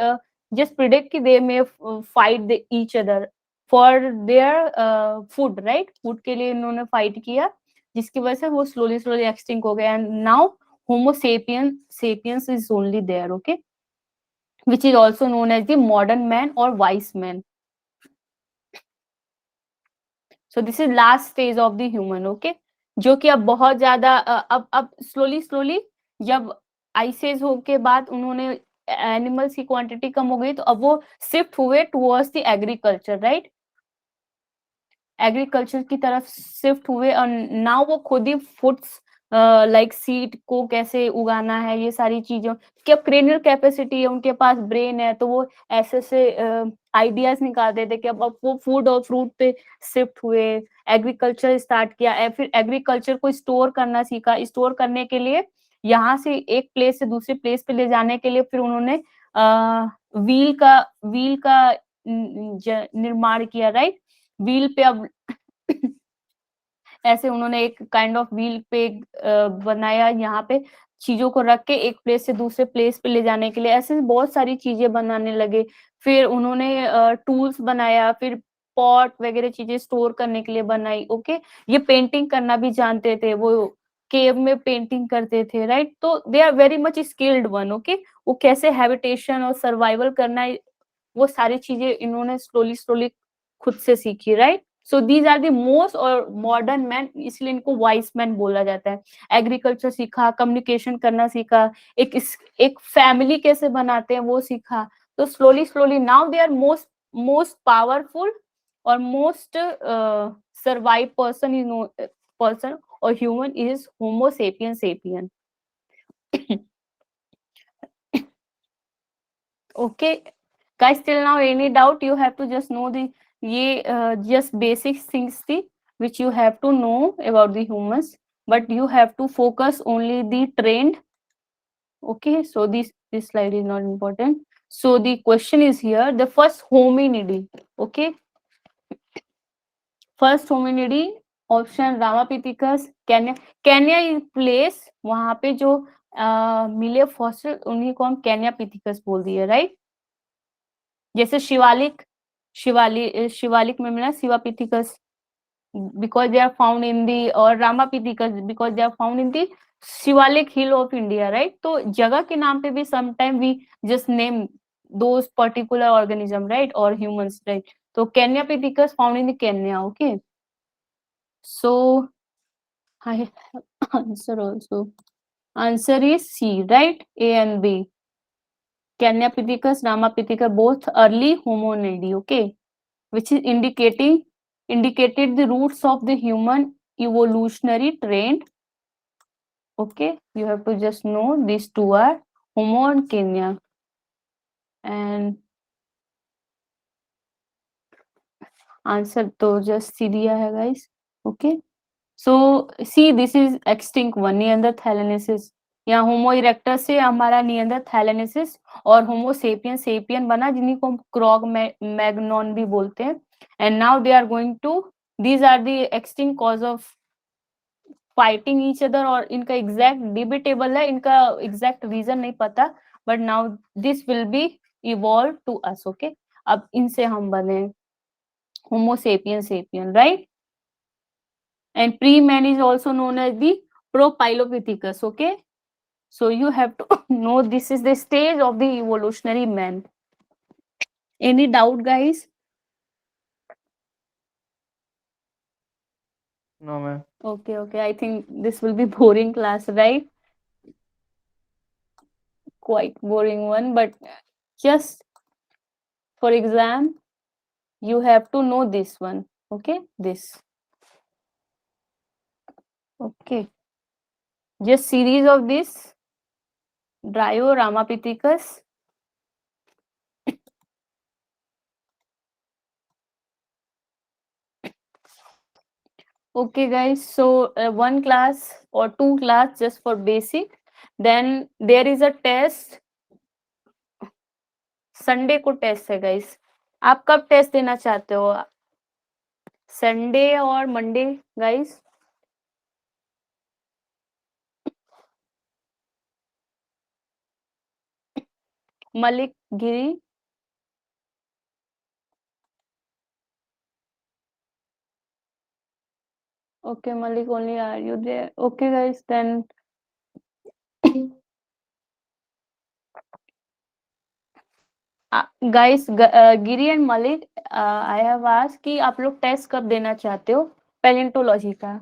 जस्ट प्रिडिक्ट कि they may fight each other for their food, right? Food के लिए इन्होंने फाइट किया, जिसकी वजह से वो स्लोली स्लोली एक्सटिंक्ट हो गया, and now homo sapiens is only there, okay, which is also known as the modern man or wise man. So this is last stage of the human, okay, जो कि अब बहुत ज्यादा अब slowly slowly जब ices हो के बाद उन्होंने एनिमल्स की क्वांटिटी कम हो गई, तो अब वो शिफ्ट हुए towards the agriculture, right? Agriculture की तरफ शिफ्ट हुए, और नाउ वो खुद ही फूड्स लाइक सीड को कैसे उगाना है, ये सारी चीजों की अब क्रेनियल कैपेसिटी है, उनके पास ब्रेन है, तो वो ऐसे से आइडियाज निकालते थे कि अब वो फूड और फ्रूट पे शिफ्ट हुए, एग्रीकल्चर स्टार्ट किया, फिर एग्रीकल्चर को स्टोर करना सीखा। स्टोर करने के लिए यहाँ से एक प्लेस से दूसरे प्लेस पे ले जाने के लिए फिर उन्होंने व्हील का निर्माण किया, राइट? व्हील पे अब ऐसे उन्होंने एक काइंड ऑफ व्हील पे बनाया, यहाँ पे चीजों को रख के एक प्लेस से दूसरे प्लेस पे ले जाने के लिए, ऐसे बहुत सारी चीजें बनाने लगे। फिर उन्होंने टूल्स बनाया, फिर पॉट वगैरह चीजें स्टोर करने के लिए बनाई, ओके। ये पेंटिंग करना भी जानते थे, वो केव में पेंटिंग करते थे, राइट? तो they are very much skilled one, okay. वो कैसे हैबिटेशन और सर्वाइवल करना है, वो सारी चीजें इन्होंने स्लोली स्लोली खुद से सीखी, right? So these are the most और मॉडर्न मैन, इसलिए इनको वाइस मैन बोला जाता है। एग्रीकल्चर सीखा, कम्युनिकेशन करना सीखा, एक फैमिली कैसे बनाते हैं वो सीखा। तो slowly slowly now they are most powerful और most survive person person or human is Homo sapiens sapien. Okay, guys, till now any doubt? You have to just know the ye just basic things the which you have to know about the humans, but you have to focus only the trend. Okay, so this slide is not important. So the question is here, the first hominidae. Okay, first Hominidae option Ramapithecus Kenya. Kenya is place, वहां पे जो मिले fossil उन्हीं को हम Kenya पिथिकस बोल दिए, right. जैसे शिवालिक, शिवालिक में मिला sivapithecus because they are found in the, और ramapithecus because they are found in the Shivalik hill of India, right. तो जगह के नाम पे भी sometime we just name those particular organism, right, और ह्यूमंस, राइट. तो kenyapithecus found in the Kenya. Okay, so I have answer also. Answer is C, right? A and B. Caniapithecus, Ramapithecus, both early hominidae, okay, which is indicated the roots of the human evolutionary trend. Okay, you have to just know these two are Homo and Kenya. And answer तो just C दिया है guys. Okay. So see, this is extinct one, Neanderthalensis. यहाँ होमो erectus से हमारा नियंदरथैलेनेसिस और होमो sapien sapien बना, जिन्हीं को हम क्रॉग मैग्नॉन भी बोलते हैं. And now they are going to, these are the extinct cause of fighting each other, और इनका एग्जैक्ट डिबेटेबल है, इनका एग्जैक्ट रीजन नहीं पता, but now this will be evolve to us. Okay, अब इनसे हम बने homo sapien sapien, right. And pre-man is also known as the Propylopithecus. Okay, so you have to know this is the stage of the evolutionary man. Any doubt, guys? No, ma'am. Okay, I think this will be boring class, right? Quite boring one, but just for exam you have to know this one. Okay, this. Okay, just series of this Dryo Ramapithecus. Okay guys, so one class or two class just for basic, then there is a test. Sunday को test है guys. आप कब test देना चाहते हो, Sunday और Monday guys? Malik Giri, okay, Malik only, are you there? Okay guys, then guys, Giri and Malik, I have asked कि आप लोग टेस्ट कब देना चाहते हो पैलेंटोलॉजी का?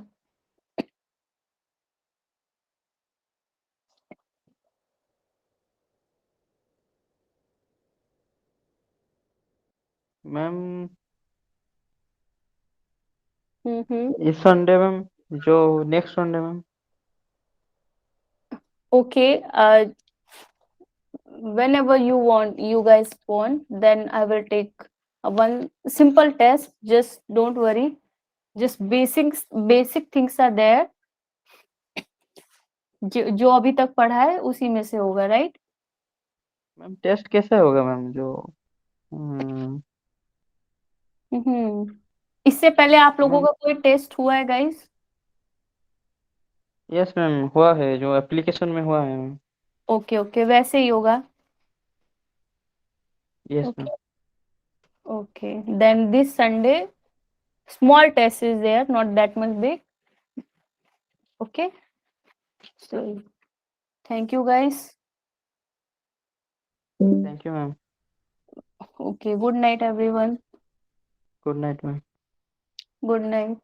मैम इस संडे मैम, जो next Sunday ma'am. Okay, whenever you want, you guys want, then I will take one simple test. Just don't worry. Just basic things are there. जो अभी तक पढ़ा है उसी में से होगा, राइट? मैम टेस्ट कैसे होगा मैम, जो इससे पहले आप लोगों का कोई टेस्ट हुआ है गाइस? यस मैम, हुआ है, जो एप्लीकेशन में हुआ है मैम. ओके, वैसे ही होगा. Yes ma'am. Okay, then this Sunday small test is there, not that much big. Okay, so thank you guys. Thank you ma'am. Okay, good night everyone. Good night ma'am. Good night.